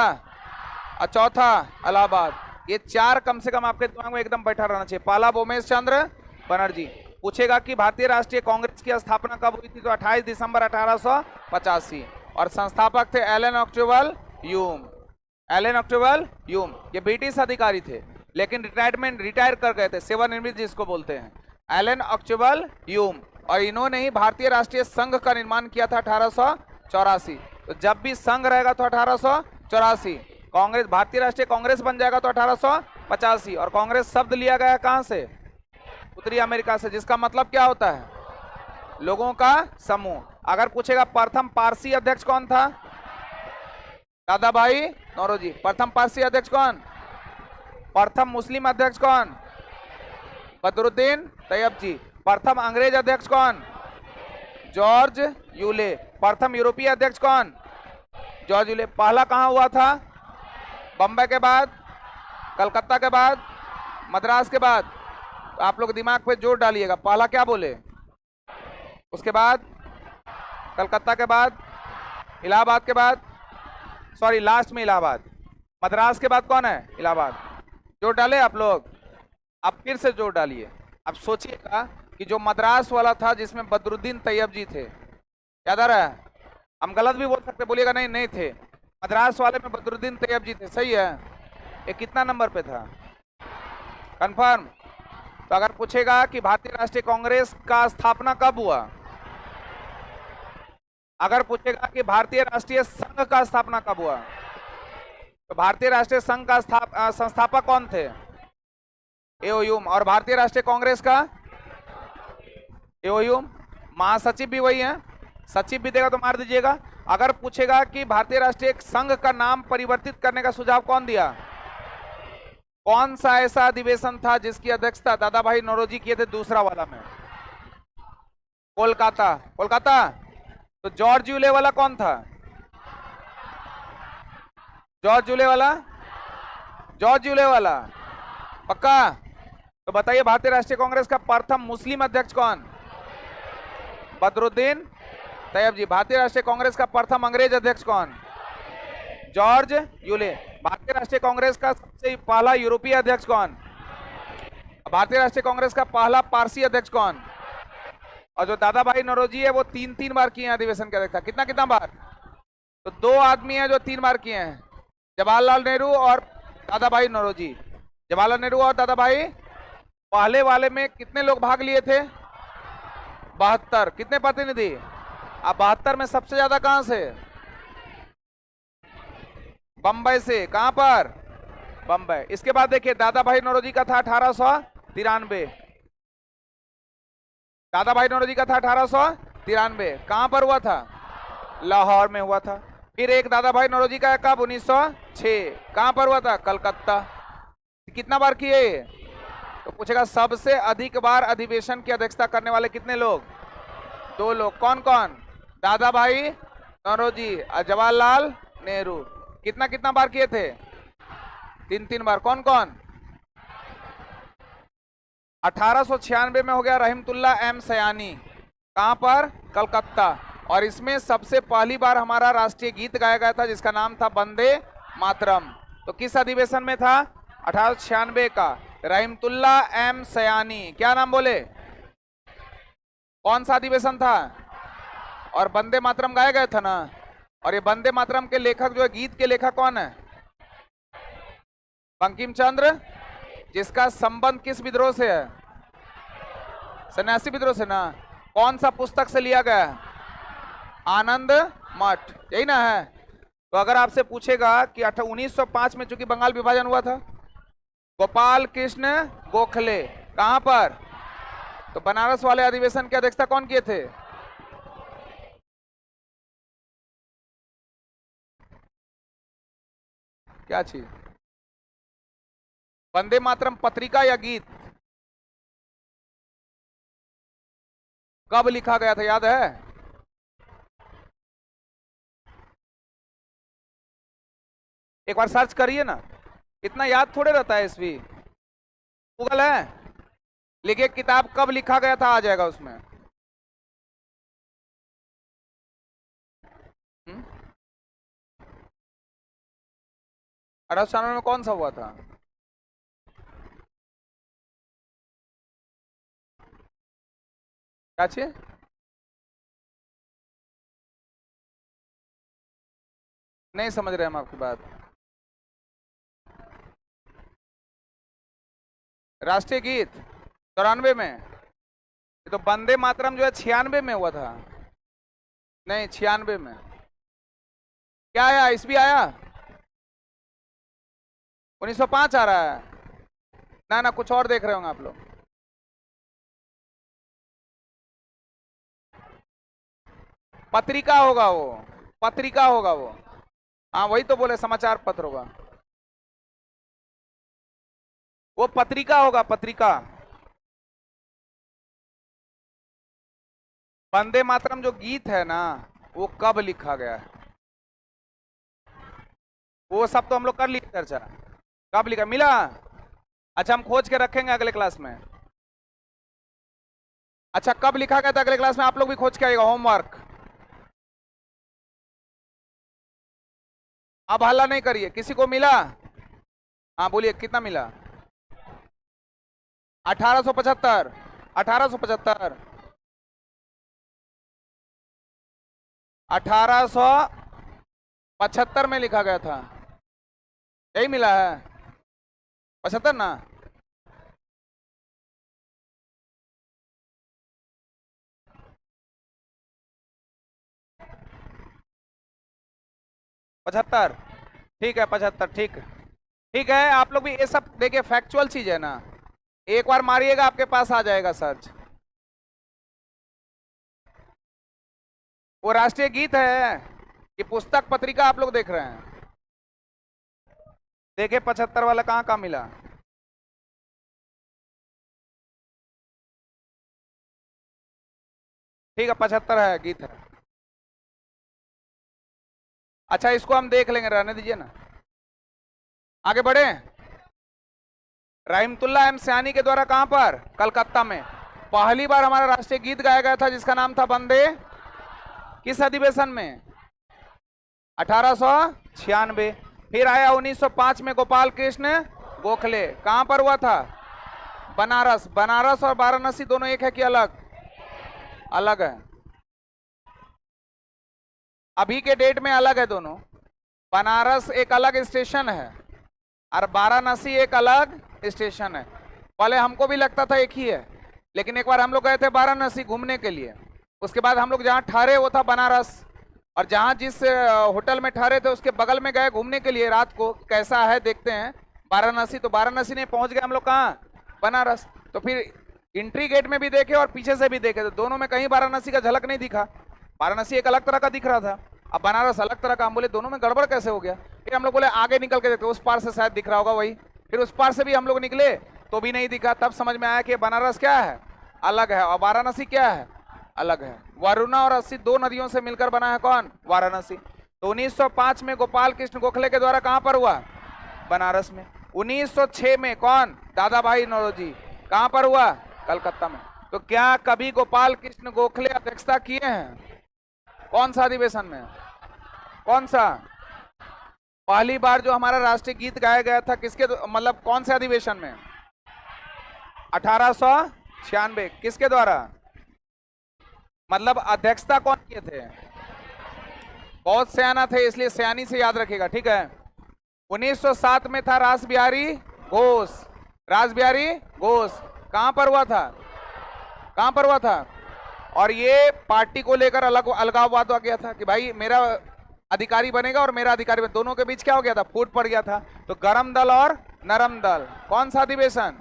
और चौथा इलाहाबाद। ये चार कम से कम आपके दिमाग में एकदम बैठा रहना चाहिए। पहला उमेश चंद्र बनर्जी। पूछेगा कि भारतीय राष्ट्रीय कांग्रेस की स्थापना कब हुई थी? तो 28 दिसंबर 1885। और संस्थापक थे Elon Octavian Hume. Elon Octavian Hume ये ब्रिटिश अधिकारी थे, लेकिन रिटायर कर गए थे, सेवानिवृत्त जिसको बोलते हैं, एलन ऑक्टोवन ह्यूम। और इन्होंने ही भारतीय राष्ट्रीय संघ का निर्माण किया था 1884। तो जब भी संघ रहेगा तो 1884, कांग्रेस भारतीय राष्ट्रीय कांग्रेस बन जाएगा तो 1885। और कांग्रेस शब्द लिया गया कहां से? उत्तरी अमेरिका से, जिसका मतलब क्या होता है? लोगों का समूह। अगर पूछेगा प्रथम पारसी अध्यक्ष कौन था? दादा भाई नौरोजी। प्रथम पारसी अध्यक्ष कौन? प्रथम मुस्लिम अध्यक्ष कौन? बदरुद्दीन तैयब जी। प्रथम अंग्रेज अध्यक्ष कौन? George Yule. प्रथम यूरोपीय अध्यक्ष कौन? George Yule. पहला कहां हुआ था? बम्बई के बाद, कलकत्ता के बाद, मद्रास के बाद। तो आप लोग दिमाग पे जोर डालिएगा, पहला क्या बोले? उसके बाद कलकत्ता के बाद, इलाहाबाद के बाद, सॉरी लास्ट में इलाहाबाद। मद्रास के बाद कौन है? इलाहाबाद। जोड़ डाले आप लोग? आप फिर से जोड़ डालिए। अब सोचिएगा कि जो मद्रास वाला था जिसमें बदरुद्दीन तैयब जी थे, याद आ रहा है? हम गलत भी बोल सकते, बोलिएगा नहीं नहीं थे। मद्रास वाले में बदरुद्दीन तैयब जी थे, सही है। ये कितना नंबर पे था? कंफर्म? तो अगर पूछेगा कि भारतीय राष्ट्रीय कांग्रेस का स्थापना कब हुआ, अगर पूछेगा कि भारतीय राष्ट्रीय संघ का स्थापना कब हुआ, तो भारतीय राष्ट्रीय संघ का संस्थापक कौन थे? एओयूम। और भारतीय राष्ट्रीय कांग्रेस का? एओयूम। महासचिव भी वही है, सचिव भी देगा तो मार दीजिएगा। अगर पूछेगा कि भारतीय राष्ट्रीय संघ का नाम परिवर्तित करने का सुझाव कौन दिया, कौन सा ऐसा अधिवेशन था जिसकी अध्यक्षता दादा भाई नौरोजी किए थे? दूसरा वाला में, कोलकाता। कोलकाता। तो जॉर्ज यूले वाला कौन था? जॉर्ज यूले वाला? जॉर्ज यूले वाला पक्का? तो बताइए भारतीय राष्ट्रीय कांग्रेस का प्रथम मुस्लिम अध्यक्ष कौन? बदरुद्दीन तैयब जी। भारतीय राष्ट्रीय कांग्रेस का प्रथम अंग्रेज अध्यक्ष कौन? George Yule. भारतीय राष्ट्रीय कांग्रेस का सबसे पहला यूरोपीय अध्यक्ष कौन? भारतीय राष्ट्रीय कांग्रेस का पहला पारसी अध्यक्ष कौन? और जो दादा भाई नौरोजी है वो 3 बार किए हैं अधिवेशन का अध्यक्ष। कितना कितना बार? तो 2 आदमी हैं जो 3 बार किए हैं, जवाहरलाल नेहरू और दादा भाई नौरोजी। जवाहरलाल नेहरू और दादा भाई। पहले वाले में कितने लोग भाग लिए थे? 72। कितने प्रतिनिधि? अब 72 में सबसे ज्यादा कहां से? बंबई से। कहां पर? बंबई। इसके बाद देखिए दादा भाई नौरोजी का था 1893। दादा भाई नौरोजी का था 1893। कहां पर हुआ था? लाहौर में हुआ था। फिर एक दादा भाई नौरोजी का कब? 1906। कहां पर हुआ था? कलकत्ता। कितना बार किए? तो पूछेगा सबसे अधिक बार अधिवेशन की अध्यक्षता करने वाले कितने लोग? 2 लोग। कौन कौन? दादा भाई नौरोजी और जवाहरलाल नेहरू। कितना कितना बार किए थे? 3 बार। कौन कौन? 1896 में हो गया रहीमतुल्ला एम सयानी। कहां पर? कलकत्ता। और इसमें सबसे पहली बार हमारा राष्ट्रीय गीत गाया गया था जिसका नाम था वंदे मातरम। तो किस अधिवेशन में था? 1896 का। रहीमतुल्ला एम सयानी। क्या नाम बोले? कौन सा अधिवेशन था? और वंदे मातरम गाया गया था ना। और ये वंदे मातरम के लेखक जो है, गीत के लेखक कौन है? बंकिम चंद्र, जिसका संबंध किस विद्रोह से है? सन्यासी विद्रोह से ना। कौन सा पुस्तक से लिया गया? आनंद मठ, यही ना है। तो अगर आपसे पूछेगा कि 1905 में चूंकि बंगाल विभाजन हुआ था, गोपाल कृष्ण गोखले। कहां पर? तो बनारस वाले अधिवेशन की अध्यक्षता कौन किए थे? क्या चीज? वंदे मातरम पत्रिका या गीत कब लिखा गया था, याद है? एक बार सर्च करिए ना, इतना याद थोड़े रहता है। इसवी गूगल है, लिखिए किताब कब लिखा गया था, आ जाएगा उसमें। हम्म? 1896 में कौन सा हुआ था? क्या चाहिए? नहीं समझ रहे हम आपकी बात। राष्ट्रीय गीत 94 में। ये तो वंदे मातरम जो है 96 में हुआ था। नहीं 96 में। क्या आया? ईस्वी आया? 1905 आ रहा है ना। ना कुछ और देख रहे होंगे आप लोग। पत्रिका होगा वो, पत्रिका होगा वो। हाँ वही तो बोले, समाचार पत्र होगा वो, पत्रिका होगा, पत्रिका। वंदे मातरम जो गीत है ना, वो कब लिखा गया है, वो सब तो हम लोग कर लिए चर्चा। कब लिखा मिला? अच्छा हम खोज के रखेंगे अगले क्लास में। अच्छा कब लिखा गया था अगले क्लास में आप लोग भी खोज के आएगा, होमवर्क। अब हल्ला नहीं करिए। किसी को मिला? हाँ बोलिए, कितना मिला? 1875। 1875। 1875 में लिखा गया था, यही मिला है। 75 ना? पचहत्तर, ठीक है 75, ठीक। ठीक है, आप लोग भी ये सब देखिए, फैक्चुअल चीज है ना, एक बार मारिएगा आपके पास आ जाएगा सर्च। वो राष्ट्रीय गीत है कि पुस्तक पत्रिका आप लोग देख रहे हैं? देखिए 75 वाला कहाँ कहाँ मिला। ठीक है 75 है, गीत है। अच्छा इसको हम देख लेंगे, रहने दीजिए ना, आगे बढ़े। रहमतुल्लाह एम सयानी के द्वारा कहां पर? कलकत्ता में पहली बार हमारा राष्ट्रीय गीत गाया गया था, जिसका नाम था वंदे। किस अधिवेशन में? 1896। फिर आया 1905 में गोपाल कृष्ण गोखले। कहां पर हुआ था? बनारस। बनारस और वाराणसी दोनों एक है कि अलग? अलग है। अभी के डेट में अलग है दोनों। बनारस एक अलग स्टेशन है और वाराणसी एक अलग स्टेशन है। पहले हमको भी लगता था एक ही है, लेकिन एक बार हम लोग गए थे वाराणसी घूमने के लिए, उसके बाद हम लोग जहाँ ठहरे वो था बनारस, और जहाँ जिस होटल में ठहरे थे उसके बगल में गए घूमने के लिए रात को, कैसा है देखते हैं वाराणसी। तो वाराणसी नहीं पहुंच गए हम लोग, कहाँ? बनारस। तो फिर एंट्री गेट में भी देखे और पीछे से भी देखे, तो दोनों में कहीं वाराणसी का झलक नहीं दिखा। वाराणसी एक अलग तरह का दिख रहा था, अब बनारस अलग तरह का। हम बोले दोनों में गड़बड़ कैसे हो गया? फिर हम लोग बोले आगे निकल के देखते, उस पार से शायद दिख रहा होगा वही। फिर उस पार से भी हम लोग निकले तो भी नहीं दिखा। तब समझ में आया कि बनारस क्या है? अलग है, और वाराणसी क्या है? अलग है। वरुणा और अस्सी दो नदियों से मिलकर बना है कौन? वाराणसी। तो 1905 में गोपाल कृष्ण गोखले के द्वारा कहां पर हुआ? बनारस में। 1906 में कौन? दादा भाई नौरोजी। कहां पर हुआ? कलकत्ता में। तो क्या कभी गोपाल कृष्ण गोखले अध्यक्षता किए हैं? कौन सा अधिवेशन में? कौन सा? पहली बार जो हमारा राष्ट्रीय गीत गाया गया था किसके, मतलब कौन से अधिवेशन में? 1896। किसके द्वारा? मतलब अध्यक्षता कौन किए थे? बहुत सयाना थे इसलिए सयानी से याद रखेगा, ठीक है। 1907 में था रासबिहारी घोष। रासबिहारी घोष कहां पर हुआ था? कहां पर हुआ था? और ये पार्टी को लेकर अलगाववाद हो गया था कि भाई मेरा अधिकारी बनेगा और मेरा अधिकारी बनेगा, दोनों के बीच क्या हो गया था? फूट पड़ गया था। तो गरम दल और नरम दल, कौन सा अधिवेशन?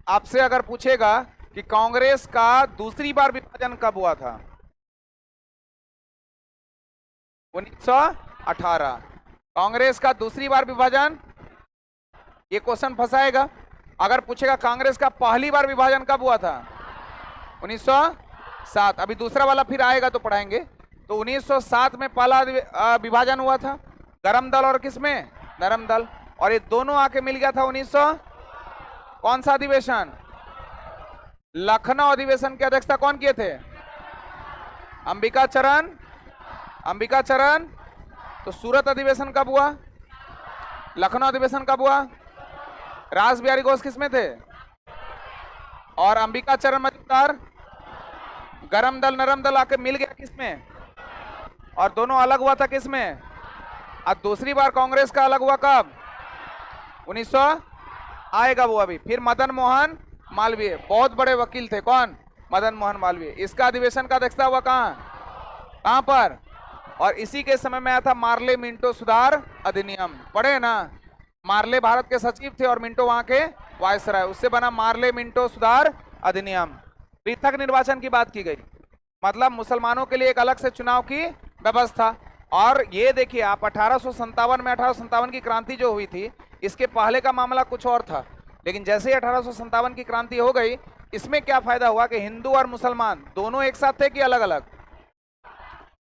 आपसे अगर पूछेगा कि कांग्रेस का दूसरी बार विभाजन कब हुआ था? 1918। कांग्रेस का दूसरी बार विभाजन, ये क्वेश्चन फंसाएगा। अगर पूछेगा कांग्रेस का पहली बार विभाजन कब हुआ था? 1907। अभी दूसरा वाला फिर आएगा तो पढ़ाएंगे। तो 1907 में पहला विभाजन हुआ था, गरम दल और किसमें? नरम दल। और ये दोनों आके मिल गया था 1900। कौन सा अधिवेशन? लखनऊ अधिवेशन की अध्यक्षता कौन किए थे? अंबिका चरण। अंबिका चरण। तो सूरत अधिवेशन कब हुआ? लखनऊ अधिवेशन कब हुआ? रासबिहारी घोष किसमें थे? और अंबिका चरण मजूमदार। गरम दल नरम दल आके मिल गया किसमें? और दोनों अलग हुआ था किसमें? अब दूसरी बार कांग्रेस का अलग हुआ कब? 1900 आएगा वो अभी। फिर मदन मोहन मालवीय, बहुत बड़े वकील थे, कौन? मदन मोहन मालवीय। इसका अधिवेशन का अध्यक्षता हुआ कहां? कहां पर? और इसी के समय में आया था मार्ले मिंटो सुधार अधिनियम, पढ़े ना? मार्ले भारत के सचिव थे और मिंटो वहां के वायसराय, उससे बना मार्ले मिंटो सुधार अधिनियम। पृथक निर्वाचन की बात की गई, मतलब मुसलमानों के लिए एक अलग से चुनाव की व्यवस्था। और ये देखिए आप 1857 में 1857 की क्रांति जो हुई थी, इसके पहले का मामला कुछ और था, लेकिन जैसे ही 1857 की क्रांति हो गई, इसमें क्या फायदा हुआ कि हिंदू और मुसलमान दोनों एक साथ थे कि अलग अलग?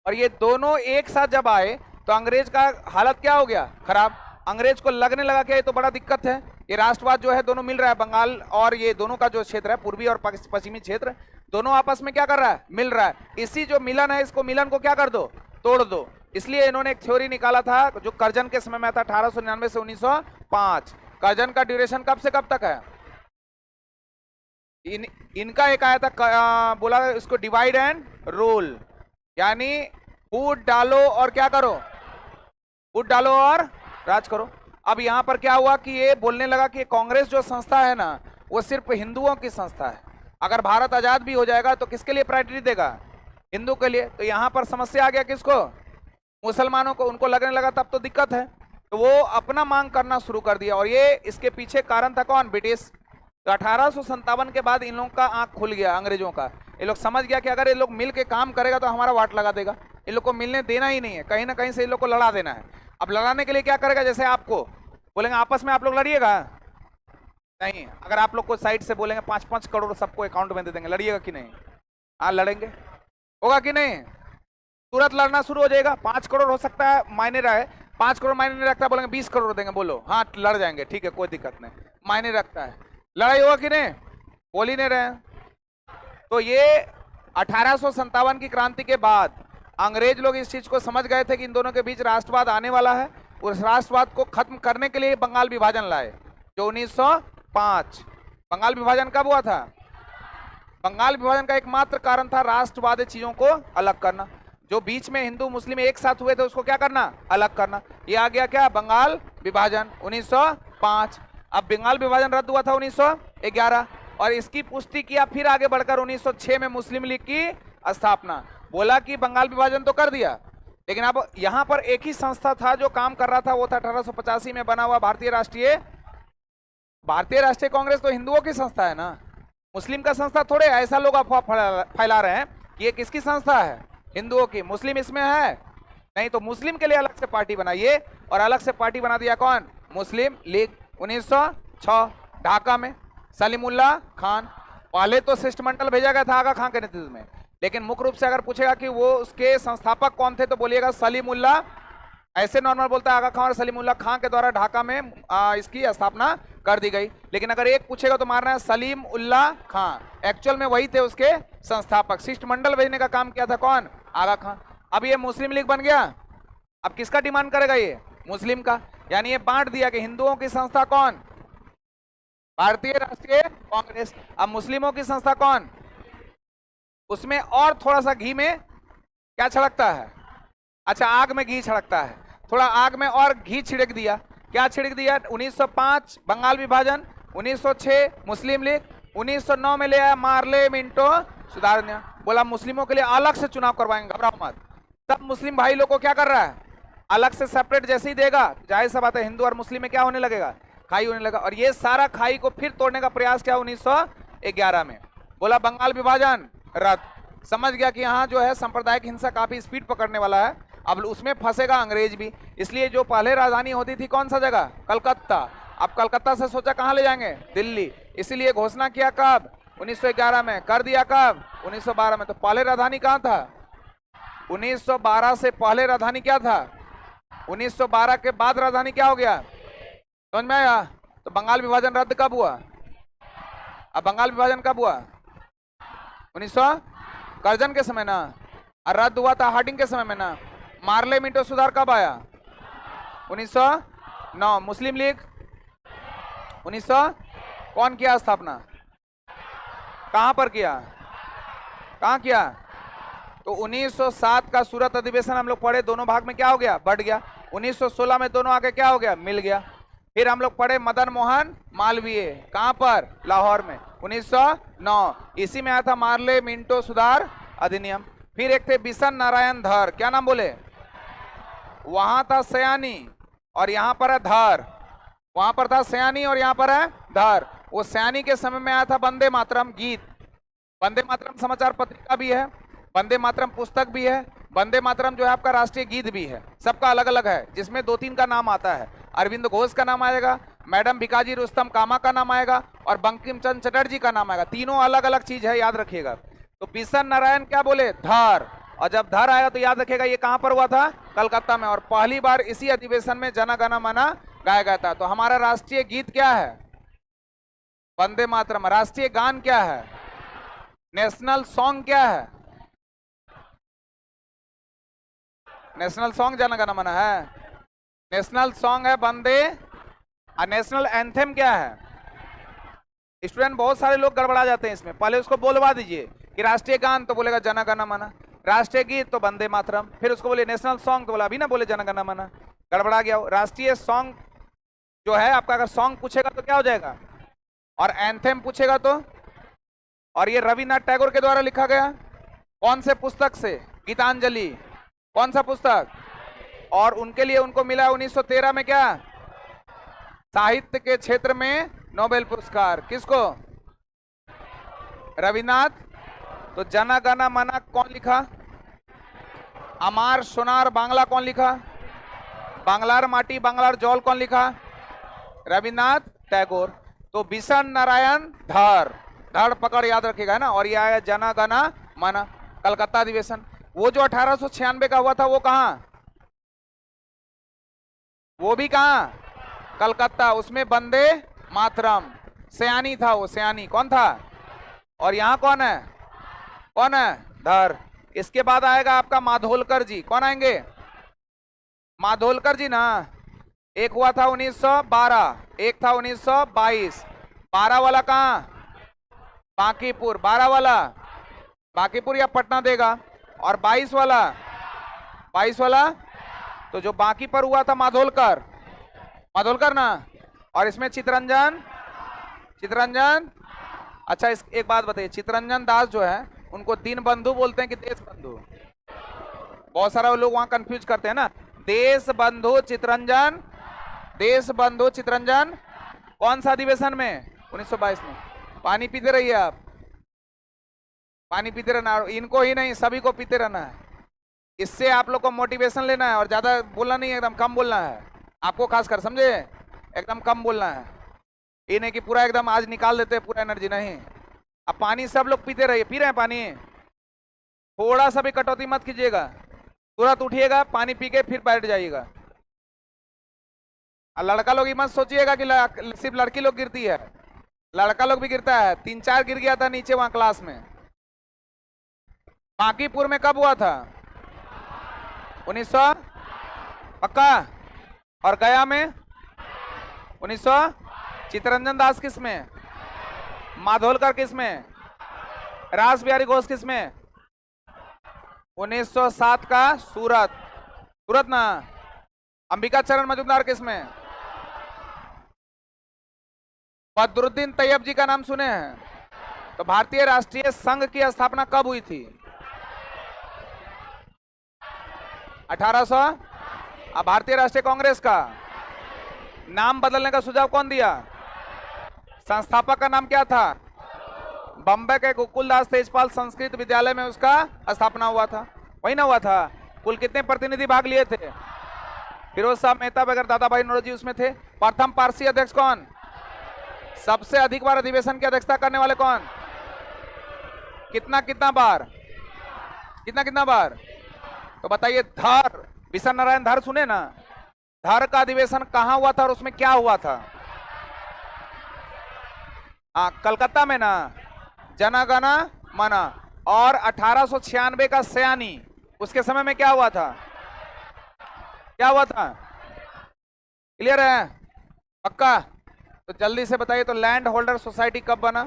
और ये दोनों एक साथ जब आए तो अंग्रेज का हालत क्या हो गया? खराब। अंग्रेज को लगने लगा कि ये तो बड़ा दिक्कत है, ये राष्ट्रवाद जो है दोनों मिल रहा है, बंगाल और ये दोनों का जो क्षेत्र है पूर्वी और पश्चिमी क्षेत्र, दोनों आपस में क्या कर रहा है? मिल रहा है। इसी जो मिलन है, इसको मिलन को क्या कर दो? तोड़ दो। इसलिए इन्होंने एक थ्योरी निकाला था जो कर्जन के समय में था, 1899 से 1905। कर्जन का ड्यूरेशन कब से कब तक है? इनका एक आया था, बोला इसको डिवाइड एंड रूल, यानी फूट डालो और क्या करो, फूट डालो और राज करो। अब यहां पर क्या हुआ कि ये बोलने लगा कि कांग्रेस जो संस्था है ना, वो सिर्फ हिंदुओं की संस्था है। अगर भारत आजाद भी हो जाएगा तो किसके लिए प्रायोरिटी देगा? हिंदू के लिए। तो यहां पर समस्या आ गया किसको? मुसलमानों को। उनको लगने लगा तब तो दिक्कत है, तो वो अपना मांग करना शुरू कर दिया। और ये इसके पीछे कारण था कौन? ब्रिटिश। तो 1857 के बाद इन लोगों का आंख खुल गया, अंग्रेजों का। ये लोग समझ गया कि अगर ये लोग मिल के काम करेगा तो हमारा वाट लगा देगा। इन लोग को मिलने देना ही नहीं है, कहीं ना कहीं से इन लोग को लड़ा देना है। अब लड़ाने के लिए क्या करेगा? जैसे आपको बोलेंगे आपस में आप लोग लड़िएगा, नहीं। अगर आप लोग को साइड से बोलेंगे 5-5 करोड़ सबको अकाउंट में दे देंगे, लड़िएगा कि नहीं? हाँ लड़ेंगे, होगा कि नहीं? तुरंत लड़ना शुरू हो जाएगा। 5 करोड़ हो सकता है मायने रहे, 5 करोड़ मायने नहीं रखता, बोलेंगे 20 करोड़ देंगे, बोलो हाँ लड़ जाएंगे, ठीक है कोई दिक्कत नहीं, मायने रखता है। लड़ाई होगा कि नहीं? बोल ही नहीं रहे। तो ये 1857 की क्रांति के बाद अंग्रेज लोग इस चीज को समझ गए थे कि इन दोनों के बीच राष्ट्रवाद आने वाला है। उस राष्ट्रवाद को खत्म करने के लिए बंगाल विभाजन लाए, जो 1905। बंगाल विभाजन कब हुआ था? बंगाल विभाजन का एकमात्र कारण था राष्ट्रवादी चीजों को अलग करना। जो बीच में हिंदू मुस्लिम एक साथ हुए थे उसको क्या करना? अलग करना। ये आ गया क्या? बंगाल विभाजन 1905। अब बंगाल विभाजन रद्द हुआ था 1911, और इसकी पुष्टि किया फिर आगे बढ़कर 1906 में मुस्लिम लीग की स्थापना। बोला कि बंगाल विभाजन तो कर दिया, लेकिन अब यहां पर एक ही संस्था था जो काम कर रहा था, वो था 1885 में बना हुआ भारतीय राष्ट्रीय कांग्रेस। तो हिंदुओं की संस्था है ना, मुस्लिम का संस्था थोड़े। ऐसा लोग अफवाह फैला रहे हैं कि ये किसकी संस्था है? हिंदुओं की। मुस्लिम इसमें है नहीं, तो मुस्लिम के लिए अलग से पार्टी बनाइए। और अलग से पार्टी बना दिया कौन? मुस्लिम लीग। 1906 ढाका में सलीमुल्लाह खान। पहले तो शिष्टमंडल भेजा गया था आगा खान के नेतृत्व में, लेकिन मुख्य रूप से अगर पूछेगा कि वो उसके संस्थापक कौन थे तो बोलिएगा सलीमुल्लाह। ऐसे नॉर्मल बोलता है आगा खान और सलीमुल्लाह खान के द्वारा ढाका में इसकी स्थापना कर दी गई। लेकिन अगर एक पूछेगा तो मारना है सलीम उल्लाह खान, एक्चुअल में वही थे उसके संस्थापक। शिष्टमंडल भेजने का काम किया था कौन? आगा खान। अब ये मुस्लिम लीग बन गया। अब किसका डिमांड करेगा? ये मुस्लिम का। यानी ये बांट दिया कि हिंदुओं की संस्था कौन? भारतीय राष्ट्रीय कांग्रेस। अब मुस्लिमों की संस्था कौन? उसमें और थोड़ा सा घी में क्या छिड़कता है? अच्छा, आग में घी छिड़कता है। थोड़ा आग में और घी छिड़क दिया। क्या छिड़क दिया? 1905 बंगाल विभाजन, 1906 मुस्लिम लीग, 1909 में ले आया मार्ले मिंटो सुधारनिया। बोला मुस्लिमों के लिए अलग से चुनाव करवाएंगे, घबराओ मत। तब मुस्लिम भाई लोग को क्या कर रहा है? अलग से सेपरेट जैसे ही देगा, जाहिर सा बात है हिंदू और मुस्लिम में क्या होने लगेगा? खाई होने लगा। और ये सारा खाई को फिर तोड़ने का प्रयास किया 1911 में। बोला बंगाल विभाजन रद्द। समझ गया कि यहाँ जो है सांप्रदायिक हिंसा काफी स्पीड पकड़ने वाला है, अब उसमें फंसेगा अंग्रेज भी। इसलिए जो पहले राजधानी होती थी कौन सा जगह? कलकत्ता। अब कलकत्ता से सोचा कहाँ ले जाएंगे? दिल्ली। इसीलिए घोषणा किया कब? 1911 में। कर दिया कब? 1912 में। तो पहले राजधानी कहाँ था? 1912 से पहले राजधानी क्या था? 1912 के बाद राजधानी क्या हो गया? समझ में आया? तो बंगाल विभाजन रद्द कब हुआ? अब बंगाल विभाजन कब हुआ? 1900 कर्जन के समय ना, और रद्द हुआ था हार्डिंग के समय में ना। मार्ले मिंटो सुधार कब आया? 1909। मुस्लिम लीग 1900 कौन किया स्थापना? कहां पर किया? कहां किया? तो 1907 का सूरत अधिवेशन हम लोग पढ़े, दोनों भाग में क्या हो गया? बढ़ गया। 1916 में दोनों आगे क्या हो गया? मिल गया। फिर हम लोग पढ़े मदन मोहन मालवीय, कहां पर? लाहौर में, 1909। इसी में आया था मार्ले मिंटो सुधार अधिनियम। फिर एक थे बिशन नारायण धर, क्या नाम बोले? वहां था सयानी और यहां पर है धर। वहां पर था सयानी और यहां पर है धर। वो सयानी के समय में आया था वंदे मातरम गीत। वंदे मातरम समाचार पत्रिका भी है, वंदे मातरम पुस्तक भी है, वंदे मातरम जो है आपका राष्ट्रीय गीत भी है। सबका अलग अलग है, जिसमें 2-3 का नाम आता है। अरविंद घोष का नाम आएगा, मैडम भिकाजी रुस्तम कामा का नाम आएगा, और बंकिम चंद्र चटर्जी का नाम आएगा। तीनों अलग अलग चीज है, याद रखिएगा। तो बिशन नारायण क्या बोले? धर। और जब धर आएगा तो याद रखिएगा ये कहां पर हुआ था? कलकत्ता में। और पहली बार इसी अधिवेशन में जन गण मन गाया गया था। तो हमारा राष्ट्रीय गीत क्या है? वंदे मातरम। राष्ट्रीय गान क्या है? नेशनल सॉन्ग क्या है? नेशनल सॉन्ग जन गण मन है, नेशनल सॉन्ग है वंदे, और नेशनल एंथम क्या है? स्टूडेंट बहुत सारे लोग गड़बड़ा जाते हैं इसमें। पहले उसको बोलवा दीजिए कि राष्ट्रीय गान, तो बोलेगा जन गण मन, राष्ट्रीय गीत तो वंदे मातरम, फिर उसको बोले नेशनल सॉन्ग, तो बोला अभी ना बोले जन गण मन, गड़बड़ा गया। राष्ट्रीय सॉन्ग जो है आपका, अगर सॉन्ग पूछेगा तो क्या हो जाएगा, और एंथम पूछेगा तो। और ये रविन्द्रनाथ टैगोर के द्वारा लिखा गया, कौन से पुस्तक से? गीतांजलि। कौन सा पुस्तक? और उनके लिए उनको मिला 1913 में क्या? साहित्य के क्षेत्र में नोबेल पुरस्कार। किसको? रविन्द्रनाथ। तो जन गण मन कौन लिखा? अमार सोनार बांग्ला कौन लिखा? बांग्लार माटी बांग्लार जौल कौन लिखा? रविन्द्रनाथ टैगोर। तो बिशन नारायण धर, धड़ पकड़ याद रखेगा, है ना। और ये आया जन गण मन, कलकत्ता अधिवेशन। वो जो 1896 का हुआ था वो कहां? वो भी कहां? कलकत्ता। उसमें वंदे मातरम, सयानी था वो, सयानी कौन था? और यहां कौन है? कौन है? धर। इसके बाद आएगा आपका माधोलकर जी। कौन आएंगे? माधोलकर जी ना। एक हुआ था 1912, एक था 1922। 12 वाला कहां? बांकीपुर। 12 वाला बांकीपुर या पटना देगा। और 22 वाला, 22 वाला तो जो बाकी पर हुआ था माधोलकर, माधोलकर ना। और इसमें चितरंजन, चितरंजन। अच्छा एक बात बताइए, चितरंजन दास जो है उनको दीन बंधु बोलते हैं कि देश बंधु? बहुत सारा लोग वहां कंफ्यूज करते हैं ना। देश बंधु चितरंजन, देश बंधु चितरंजन। कौन सा अधिवेशन में? 1922 में। पानी पीते रहिए आप, पानी पीते रहना। इनको ही नहीं, सभी को पीते रहना है। इससे आप लोग को मोटिवेशन लेना है, और ज्यादा बोलना नहीं है, एकदम कम बोलना है आपको, खासकर समझे, एकदम कम बोलना है। ये नहीं कि पूरा एकदम आज निकाल देते हैं पूरा एनर्जी, नहीं। अब पानी सब लोग पीते रहिए। पी रहे हैं पानी? थोड़ा सा भी कटौती मत कीजिएगा, तुरंत उठिएगा, पानी पी के फिर बैठ जाइएगा। लड़का लोग ही मत सोचिएगा कि सिर्फ लड़की लोग गिरती है, लड़का लोग भी गिरता है। 3-4 गिर गया था नीचे वहां क्लास में। बांकीपुर में कब हुआ था? 1900 पक्का। और गया में 1900। चितरंजन दास किस में? माधोलकर किस में? रास बिहारी घोष किस में? 1907 का सूरत, सूरत ना। अंबिका चरण मजूमदार किस में? बदरुद्दीन तैयब जी का नाम सुने हैं? तो भारतीय राष्ट्रीय संघ की स्थापना कब हुई थी? 1800। अब भारतीय राष्ट्रीय कांग्रेस का नाम बदलने का सुझाव कौन दिया? संस्थापक का नाम क्या था? बम्बई के गोकुलदास तेजपाल संस्कृत विद्यालय में उसका स्थापना हुआ था, वही ना हुआ था। कुल कितने प्रतिनिधि भाग लिए थे? फिरोज शाह मेहता बगैर दादा भाई नौरोजी उसमें थे। प्रथम पारसी अध्यक्ष कौन? सबसे अधिक बार अधिवेशन की अध्यक्षता करने वाले कौन? कितना कितना बार? कितना कितना बार? तो बताइए। धर, बिशन नारायण धर सुने ना। धर का अधिवेशन कहां हुआ था और उसमें क्या हुआ था? कलकत्ता में ना। जन गण मन। और 1896 का सयानी, उसके समय में क्या हुआ था? क्या हुआ था? क्लियर है? पक्का? तो जल्दी से बताइए। तो लैंड होल्डर सोसाइटी कब बना?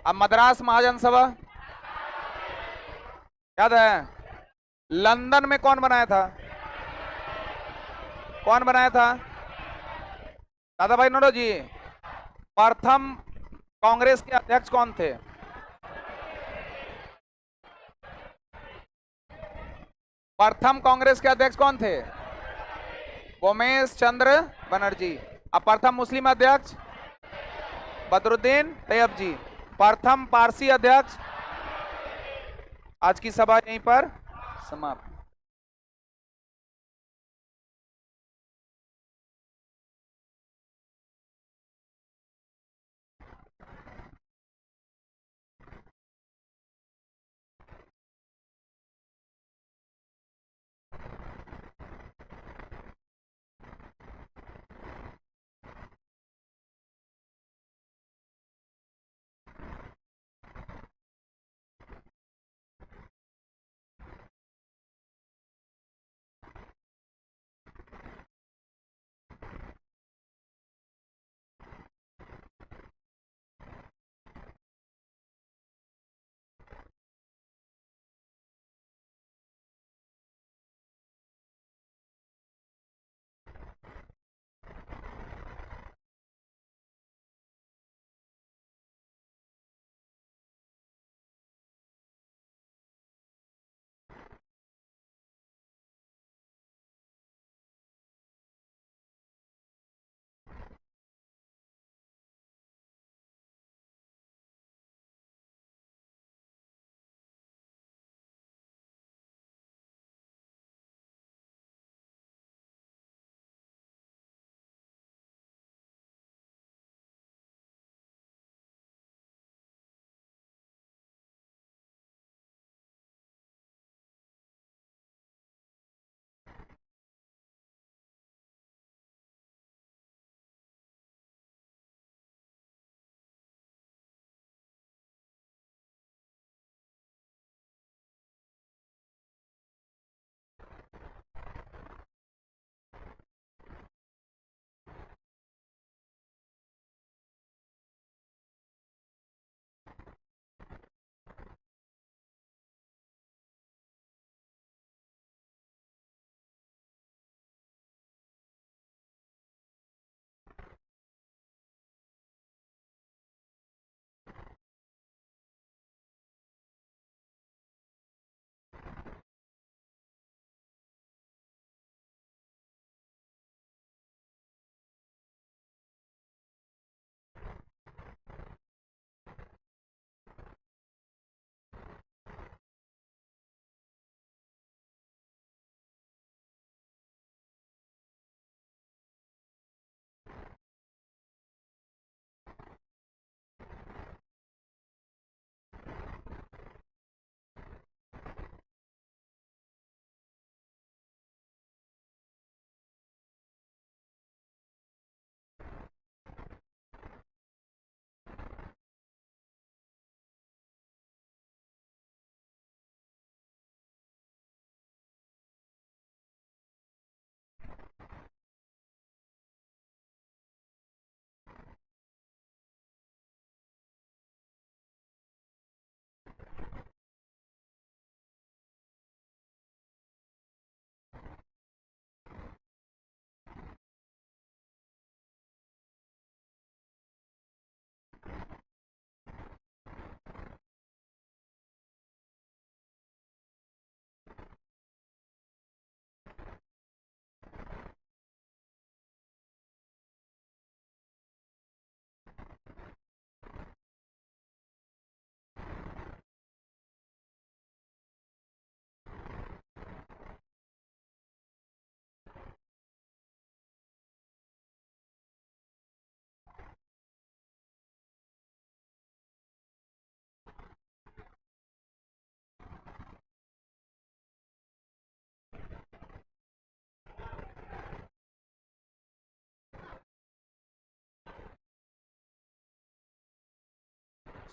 अब मद्रास महाजन सभा याद है? लंदन में कौन बनाया था? कौन बनाया था? दादा भाई नौरोजी। प्रथम कांग्रेस के अध्यक्ष कौन थे? प्रथम कांग्रेस के अध्यक्ष कौन थे? उमेश चंद्र बनर्जी। अब प्रथम मुस्लिम अध्यक्ष? बदरुद्दीन तैयब जी। प्रथम पारसी अध्यक्ष? आज की सभा यहीं पर समाप्त।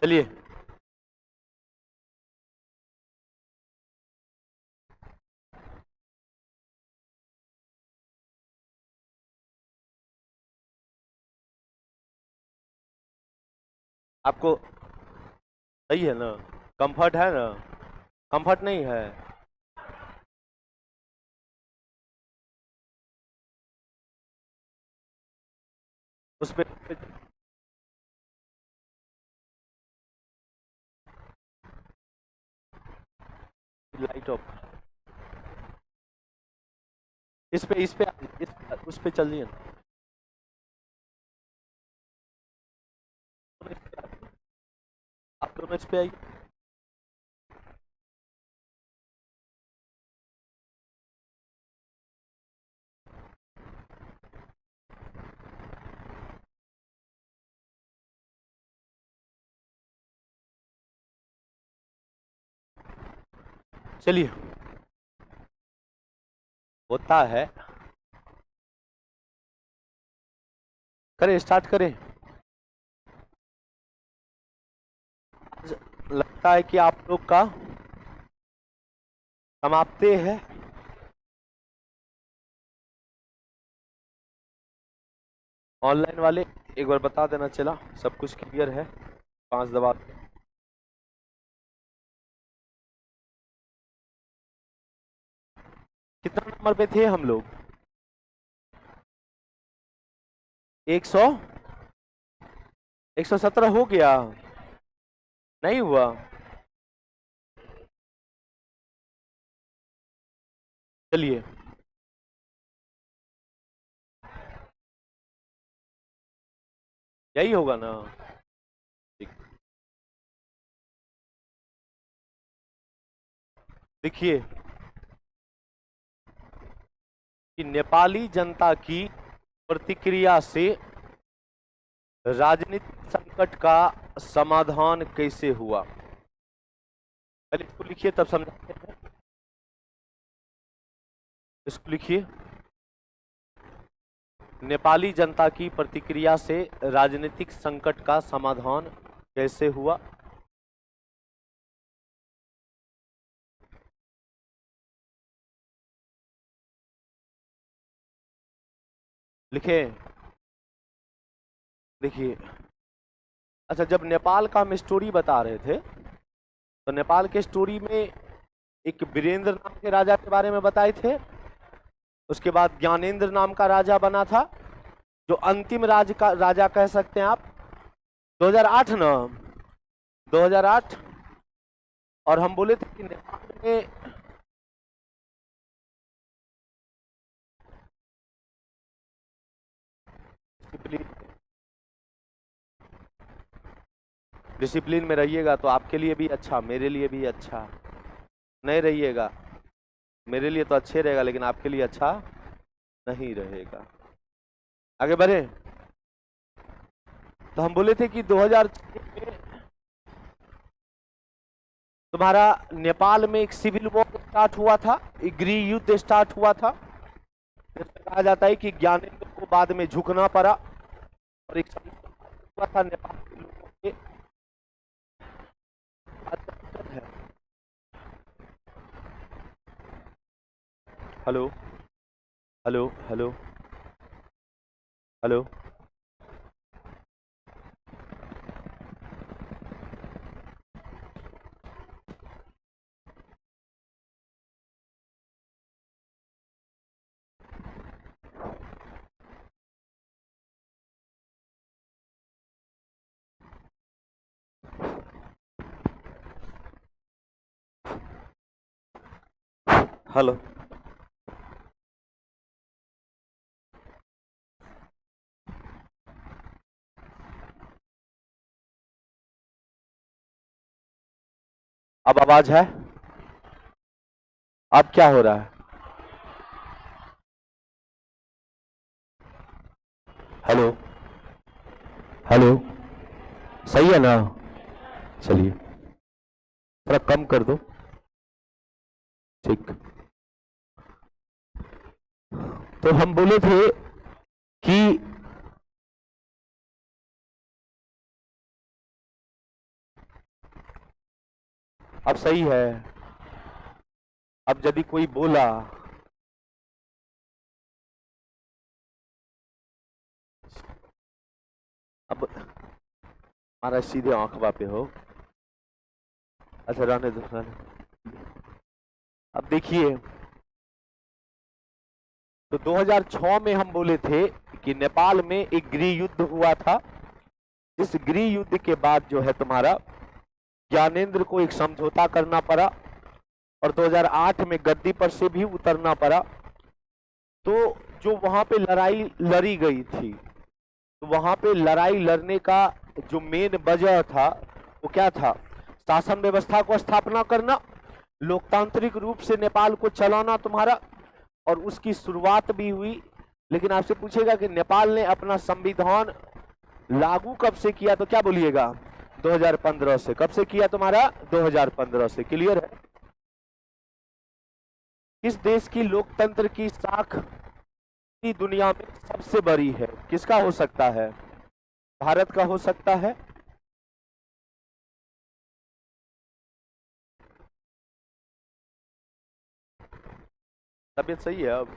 चलिए आपको सही है ना? कंफर्ट है ना? कंफर्ट नहीं है? उस पे लाइट ऑफ, उस पे चलिए ना। आप दोनों इस पे आइए। चलिए होता है, करें स्टार्ट करें। लगता है कि आप लोग का समाप्ति है। ऑनलाइन वाले एक बार बता देना, चला सब कुछ क्लियर है? 5 दबा। कितना नंबर पे थे हम लोग? 100 117 हो गया? नहीं हुआ? चलिए यही होगा ना? ठीक। देखिए कि नेपाली जनता की प्रतिक्रिया से राजनीतिक संकट का समाधान कैसे हुआ। पहले इसको लिखिए तब समझाते हैं। इसको लिखिए, नेपाली जनता की प्रतिक्रिया से राजनीतिक संकट का समाधान कैसे हुआ। लिखे, देखिए। अच्छा, जब नेपाल का हम स्टोरी बता रहे थे तो नेपाल के स्टोरी में एक वीरेंद्र नाम के राजा के बारे में बताए थे। उसके बाद ज्ञानेंद्र नाम का राजा बना था, जो अंतिम राजा कह सकते हैं आप। 2008 ना, 2008। और हम बोले थे कि नेपाल में डिसिप्लिन में रहिएगा तो आपके लिए भी अच्छा, मेरे लिए भी अच्छा। नहीं रहिएगा, मेरे लिए तो अच्छे रहेगा लेकिन आपके लिए अच्छा नहीं रहेगा। आगे बढ़े तो हम बोले थे कि 2006 में तुम्हारा नेपाल में एक सिविल वॉर स्टार्ट हुआ था, एक गृह युद्ध स्टार्ट हुआ था। कहा जाता है कि ज्ञानेंद्र को बाद में झुकना पड़ा और एक हुआ था नेपाल के लोगों के। Hello hello hello hello. Hello. अब आवाज है? अब क्या हो रहा है? Hello hello. सही है ना? चलिए थोड़ा कम कर दो। ठीक। तो हम बोले थे कि अब सही है। अब यदि कोई बोला अब हमारा सीधे आंखबा पे हो, अच्छा रहने दो रहने। अब देखिए, तो 2006 में हम बोले थे कि नेपाल में एक गृह युद्ध हुआ था। इस गृह युद्ध के बाद जो है तुम्हारा ज्ञानेंद्र को एक समझौता करना पड़ा और 2008 में गद्दी पर से भी उतरना पड़ा। तो जो वहां पे लड़ाई लड़ी गई थी, तो वहां पे लड़ाई लड़ने का जो मेन वजह था वो क्या था? शासन व्यवस्था को स्थापना करना, लोकतांत्रिक रूप से नेपाल को चलाना तुम्हारा, और उसकी शुरुआत भी हुई। लेकिन आपसे पूछेगा कि नेपाल ने अपना संविधान लागू कब से किया, तो क्या बोलिएगा? 2015 से। कब से किया तुम्हारा? 2015 से। क्लियर है? किस देश की लोकतंत्र की शाख की दुनिया में सबसे बड़ी है? किसका हो सकता है? भारत का हो सकता है। तबीयत सही है अब?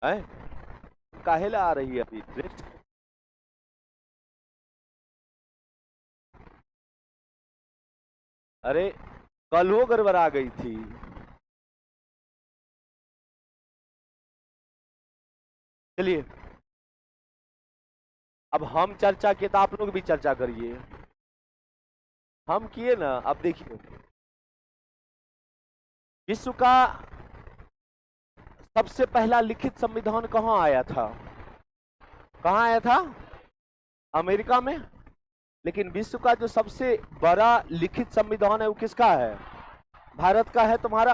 है? काहेला आ रही है अभी? अरे कल वो गड़बड़ा गई थी। चलिए, अब हम चर्चा किए तो आप लोग भी चर्चा करिए। हम किए ना। अब देखिए, विश्व का सबसे पहला लिखित संविधान कहां आया था? कहां आया था? अमेरिका में। लेकिन विश्व का जो सबसे बड़ा लिखित संविधान है वो किसका है? भारत का है तुम्हारा।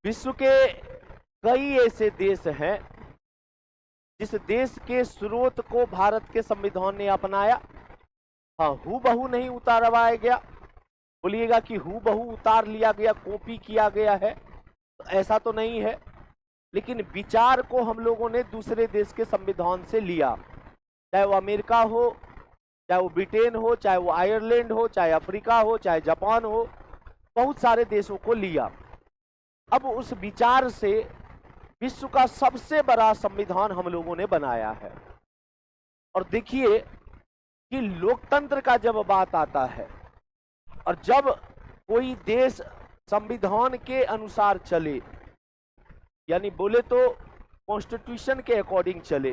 विश्व के कई ऐसे देश हैं जिस देश के स्रोत को भारत के संविधान ने अपनाया। हाँ, हूबहू नहीं उतारवाया गया। बोलिएगा कि हूबहू उतार लिया गया, कॉपी किया गया है, तो ऐसा तो नहीं है। लेकिन विचार को हम लोगों ने दूसरे देश के संविधान से लिया, चाहे वो अमेरिका हो, चाहे वो ब्रिटेन हो, चाहे वो आयरलैंड हो, चाहे अफ्रीका हो, चाहे जापान हो, बहुत सारे देशों को लिया। अब उस विचार से विश्व का सबसे बड़ा संविधान हम लोगों ने बनाया है। और देखिए कि लोकतंत्र का जब बात आता है और जब कोई देश संविधान के अनुसार चले, यानी बोले तो कॉन्स्टिट्यूशन के अकॉर्डिंग चले,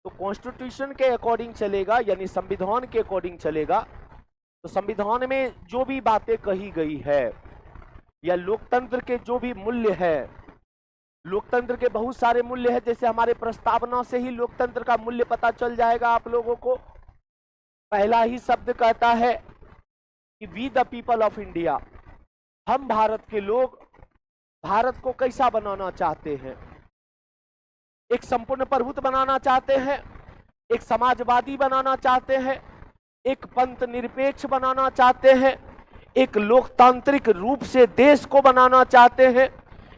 तो कॉन्स्टिट्यूशन के अकॉर्डिंग चलेगा, यानी संविधान के अकॉर्डिंग चलेगा, तो संविधान में जो भी बातें कही गई है या लोकतंत्र के जो भी मूल्य है, लोकतंत्र के बहुत सारे मूल्य हैं। जैसे हमारे प्रस्तावना से ही लोकतंत्र का मूल्य पता चल जाएगा आप लोगों को। पहला ही शब्द कहता है कि we the people of India, हम भारत के लोग भारत को कैसा बनाना चाहते हैं? एक संपूर्ण प्रभुत्व बनाना चाहते हैं, एक समाजवादी बनाना चाहते हैं, एक पंथ निरपेक्ष बनाना चाहते हैं, एक लोकतांत्रिक रूप से देश को बनाना चाहते हैं,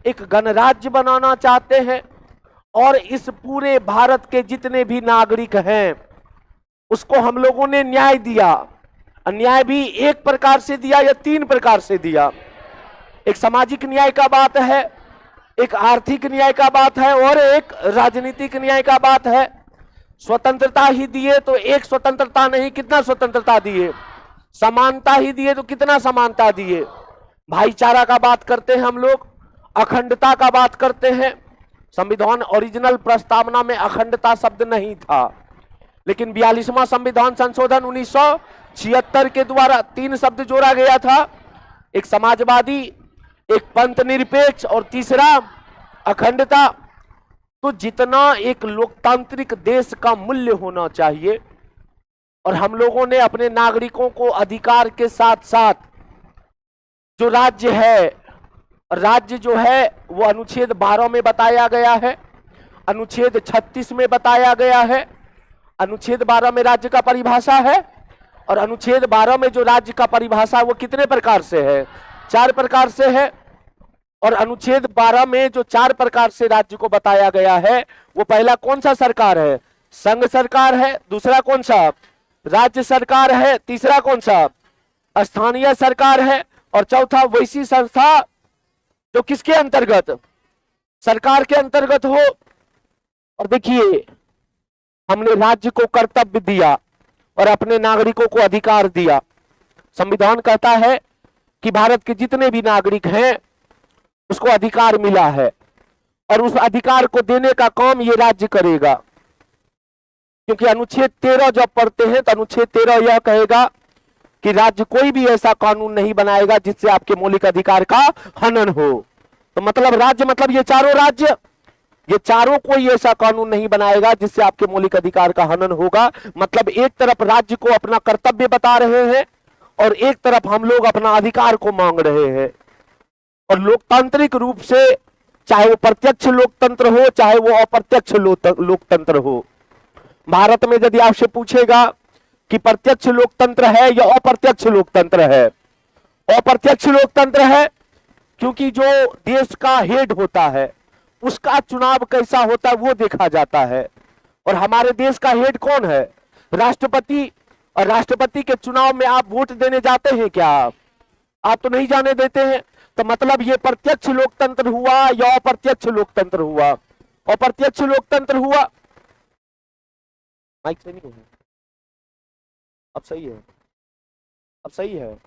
एक गणराज्य बनाना चाहते हैं, और इस पूरे भारत के जितने भी नागरिक हैं उसको हम लोगों ने न्याय दिया। न्याय भी एक प्रकार से दिया या तीन प्रकार से दिया। एक सामाजिक न्याय का बात है, एक आर्थिक न्याय का बात है, और एक राजनीतिक न्याय का बात है। स्वतंत्रता ही दिए तो एक स्वतंत्रता नहीं, कितना स्वतंत्रता दिए। समानता ही दिए तो कितना समानता दिए। भाईचारा का बात करते हैं हम लोग, अखंडता का बात करते हैं। संविधान ओरिजिनल प्रस्तावना में अखंडता शब्द नहीं था, लेकिन 42वां संविधान संशोधन 1976 के द्वारा 3 शब्द जोड़ा गया था, एक समाजवादी, एक पंथ निरपेक्ष और तीसरा अखंडता। तो जितना एक लोकतांत्रिक देश का मूल्य होना चाहिए, और हम लोगों ने अपने नागरिकों को अधिकार के साथ साथ जो राज्य है, राज्य जो है वो अनुच्छेद 12 में बताया गया है, अनुच्छेद 36 में बताया गया है। अनुच्छेद 12 में राज्य का परिभाषा है, और अनुच्छेद 12 में जो राज्य का परिभाषा है वो कितने प्रकार से है? 4 प्रकार से है। और अनुच्छेद 12 में जो 4 प्रकार से राज्य को बताया गया है, वो पहला कौन सा सरकार है? संघ सरकार है। दूसरा कौन सा? राज्य सरकार है। तीसरा कौन सा? स्थानीय सरकार है, और चौथा वैसी संस्था जो किसके अंतर्गत, सरकार के अंतर्गत हो। और देखिए, हमने राज्य को कर्तव्य दिया और अपने नागरिकों को अधिकार दिया। संविधान कहता है कि भारत के जितने भी नागरिक हैं उसको अधिकार मिला है, और उस अधिकार को देने का काम ये राज्य करेगा। क्योंकि अनुच्छेद 13 जब पढ़ते हैं तो अनुच्छेद 13 यह कहेगा कि राज्य कोई भी ऐसा कानून नहीं बनाएगा जिससे आपके मौलिक अधिकार का हनन हो। तो मतलब राज्य, मतलब ये चारों राज्य, ये चारों कोई ऐसा कानून नहीं बनाएगा जिससे आपके मौलिक अधिकार का हनन होगा। मतलब एक तरफ राज्य को अपना कर्तव्य बता रहे हैं और एक तरफ हम लोग अपना अधिकार को मांग रहे हैं। और लोकतांत्रिक रूप से, चाहे वो प्रत्यक्ष लोकतंत्र हो चाहे वो अप्रत्यक्ष लोकतंत्र हो, भारत में यदि आपसे पूछेगा कि प्रत्यक्ष लोकतंत्र है या अप्रत्यक्ष लोकतंत्र है, अप्रत्यक्ष लोकतंत्र है, क्योंकि जो देश का हेड होता है उसका चुनाव कैसा होता है वो देखा जाता है। और हमारे देश का हेड कौन है? राष्ट्रपति। और राष्ट्रपति के चुनाव में आप वोट देने जाते हैं क्या? आप तो नहीं जाने देते हैं। तो मतलब ये प्रत्यक्ष लोकतंत्र हुआ या अप्रत्यक्ष लोकतंत्र हुआ? अप्रत्यक्ष लोकतंत्र हुआ। माइक से नहीं है, अब सही है, अब सही है,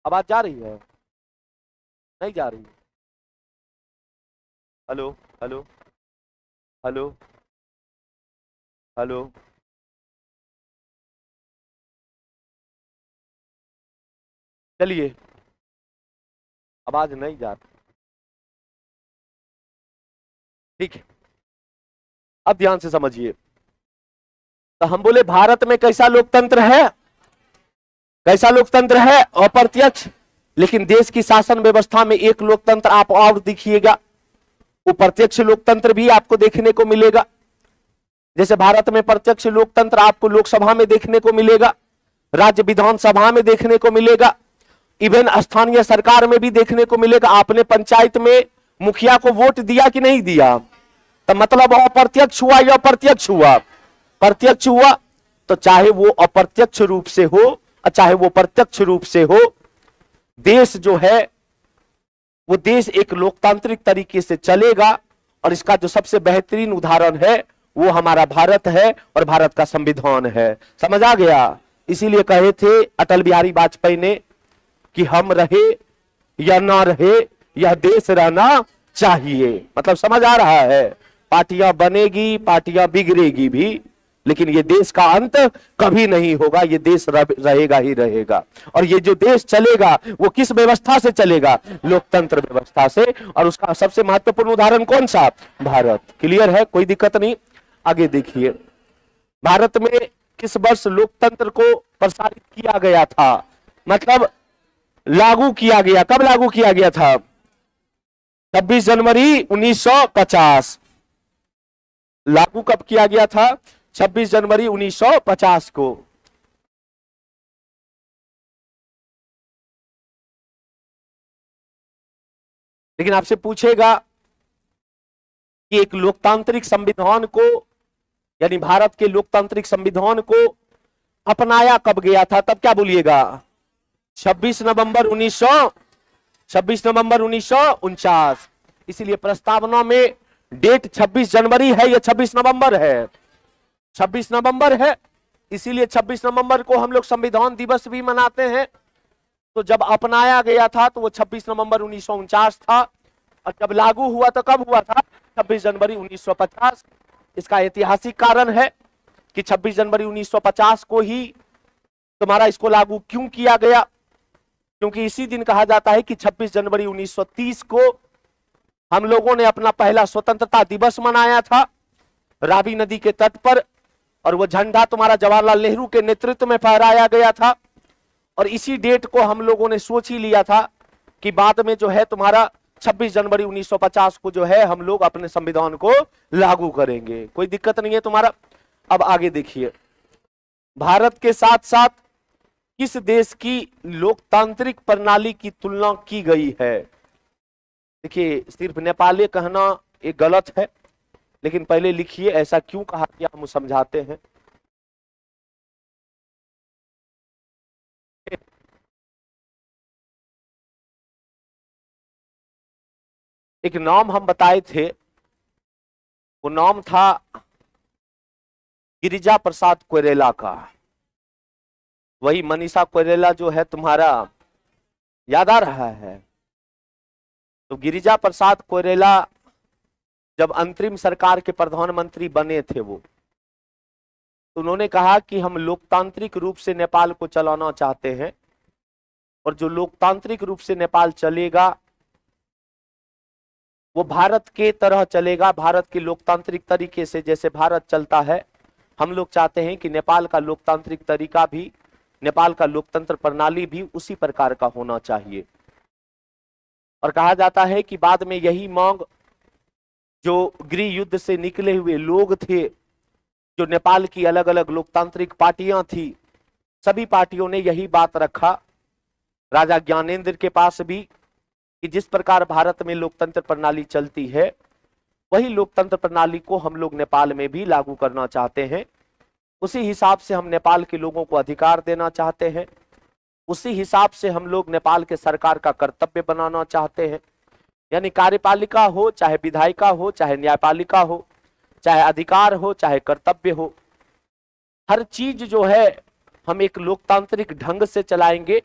आवाज जा रही है, नहीं जा रही? हेलो हेलो हेलो हेलो, चलिए, आवाज नहीं जा रही, ठीक है। अब ध्यान से समझिए। तो हम बोले भारत में कैसा लोकतंत्र है? कैसा लोकतंत्र है? अप्रत्यक्ष। लेकिन देश की शासन व्यवस्था में एक लोकतंत्र आप और दिखिएगा, वो प्रत्यक्ष लोकतंत्र भी आपको देखने को मिलेगा। जैसे भारत में प्रत्यक्ष लोकतंत्र आपको लोकसभा में देखने को मिलेगा, राज्य विधानसभा में देखने को मिलेगा, इवन स्थानीय सरकार में भी देखने को मिलेगा। आपने पंचायत में मुखिया को वोट दिया कि नहीं दिया? तो मतलब अप्रत्यक्ष हुआ या प्रत्यक्ष हुआ? प्रत्यक्ष हुआ। तो चाहे वो अप्रत्यक्ष रूप से हो और चाहे वो प्रत्यक्ष रूप से हो, देश जो है वो देश एक लोकतांत्रिक तरीके से चलेगा। और इसका जो सबसे बेहतरीन उदाहरण है वो हमारा भारत है और भारत का संविधान है। समझ आ गया? इसीलिए कहे थे अटल बिहारी वाजपेयी ने कि हम रहे या ना रहे, यह देश रहना चाहिए। मतलब समझ आ रहा है? पार्टियां बनेगी, पार्टियां बिगड़ेगी भी, लेकिन ये देश का अंत कभी नहीं होगा। ये देश रहेगा ही रहेगा। और ये जो देश चलेगा वो किस व्यवस्था से चलेगा? लोकतंत्र व्यवस्था से। और उसका सबसे महत्वपूर्ण उदाहरण कौन सा? भारत। क्लियर है? कोई दिक्कत नहीं। आगे देखिए, भारत में किस वर्ष लोकतंत्र को प्रसारित किया गया था? मतलब लागू किया गया। कब लागू किया गया था? 26 जनवरी 1950। लागू कब किया गया था? 26 जनवरी 1950 को। लेकिन आपसे पूछेगा कि एक लोकतांत्रिक संविधान को, यानी भारत के लोकतांत्रिक संविधान को अपनाया कब गया था? तब क्या बोलिएगा? 26 नवंबर 1949। इसीलिए प्रस्तावना में डेट 26 जनवरी है या 26 नवंबर है? 26 नवंबर है। इसीलिए 26 नवंबर को हम लोग संविधान दिवस भी मनाते हैं। तो जब अपनाया गया था तो वो 26 नवंबर 1949 था, और जब लागू हुआ तो कब हुआ था? 26 जनवरी 1950। इसका ऐतिहासिक कारण है कि 26 जनवरी 1950 को ही तुम्हारा इसको लागू क्यों किया गया? क्योंकि इसी दिन कहा जाता है कि 26 जनवरी 1930 को हम लोगों ने अपना पहला स्वतंत्रता दिवस मनाया था रावी नदी के तट पर, और वो झंडा तुम्हारा जवाहरलाल नेहरू के नेतृत्व में फहराया गया था। और इसी डेट को हम लोगों ने सोच ही लिया था कि बाद में जो है तुम्हारा 26 जनवरी 1950 को जो है हम लोग अपने संविधान को लागू करेंगे। कोई दिक्कत नहीं है तुम्हारा। अब आगे देखिए, भारत के साथ साथ किस देश की लोकतांत्रिक प्रणाली की तुलना की गई है? देखिए, सिर्फ नेपाली कहना एक गलत है, लेकिन पहले लिखिए ऐसा क्यों कहा गया, हम समझाते हैं। एक नाम हम बताए थे, वो नाम था गिरिजा प्रसाद कोइरेला का। वही मनीषा कोइरेला जो है तुम्हारा, याद आ रहा है? तो गिरिजा प्रसाद कोइरेला जब अंतरिम सरकार के प्रधानमंत्री बने थे वो, तो उन्होंने कहा कि हम लोकतांत्रिक रूप से नेपाल को चलाना चाहते हैं, और जो लोकतांत्रिक रूप से नेपाल चलेगा वो भारत के तरह चलेगा, भारत के लोकतांत्रिक तरीके से जैसे भारत चलता है। हम लोग चाहते हैं कि नेपाल का लोकतांत्रिक तरीका भी, नेपाल का लोकतंत्र प्रणाली भी उसी प्रकार का होना चाहिए। और कहा जाता है कि बाद में यही मांग जो गृह युद्ध से निकले हुए लोग थे, जो नेपाल की अलग अलग लोकतांत्रिक पार्टियां थी, सभी पार्टियों ने यही बात रखा राजा ज्ञानेंद्र के पास भी, कि जिस प्रकार भारत में लोकतंत्र प्रणाली चलती है वही लोकतंत्र प्रणाली को हम लोग नेपाल में भी लागू करना चाहते हैं। उसी हिसाब से हम नेपाल के लोगों को अधिकार देना चाहते हैं, उसी हिसाब से हम लोग नेपाल के सरकार का कर्तव्य बनाना चाहते हैं। यानी कार्यपालिका हो, चाहे विधायिका हो, चाहे न्यायपालिका हो, चाहे अधिकार हो, चाहे कर्तव्य हो, हर चीज जो है हम एक लोकतांत्रिक ढंग से चलाएंगे,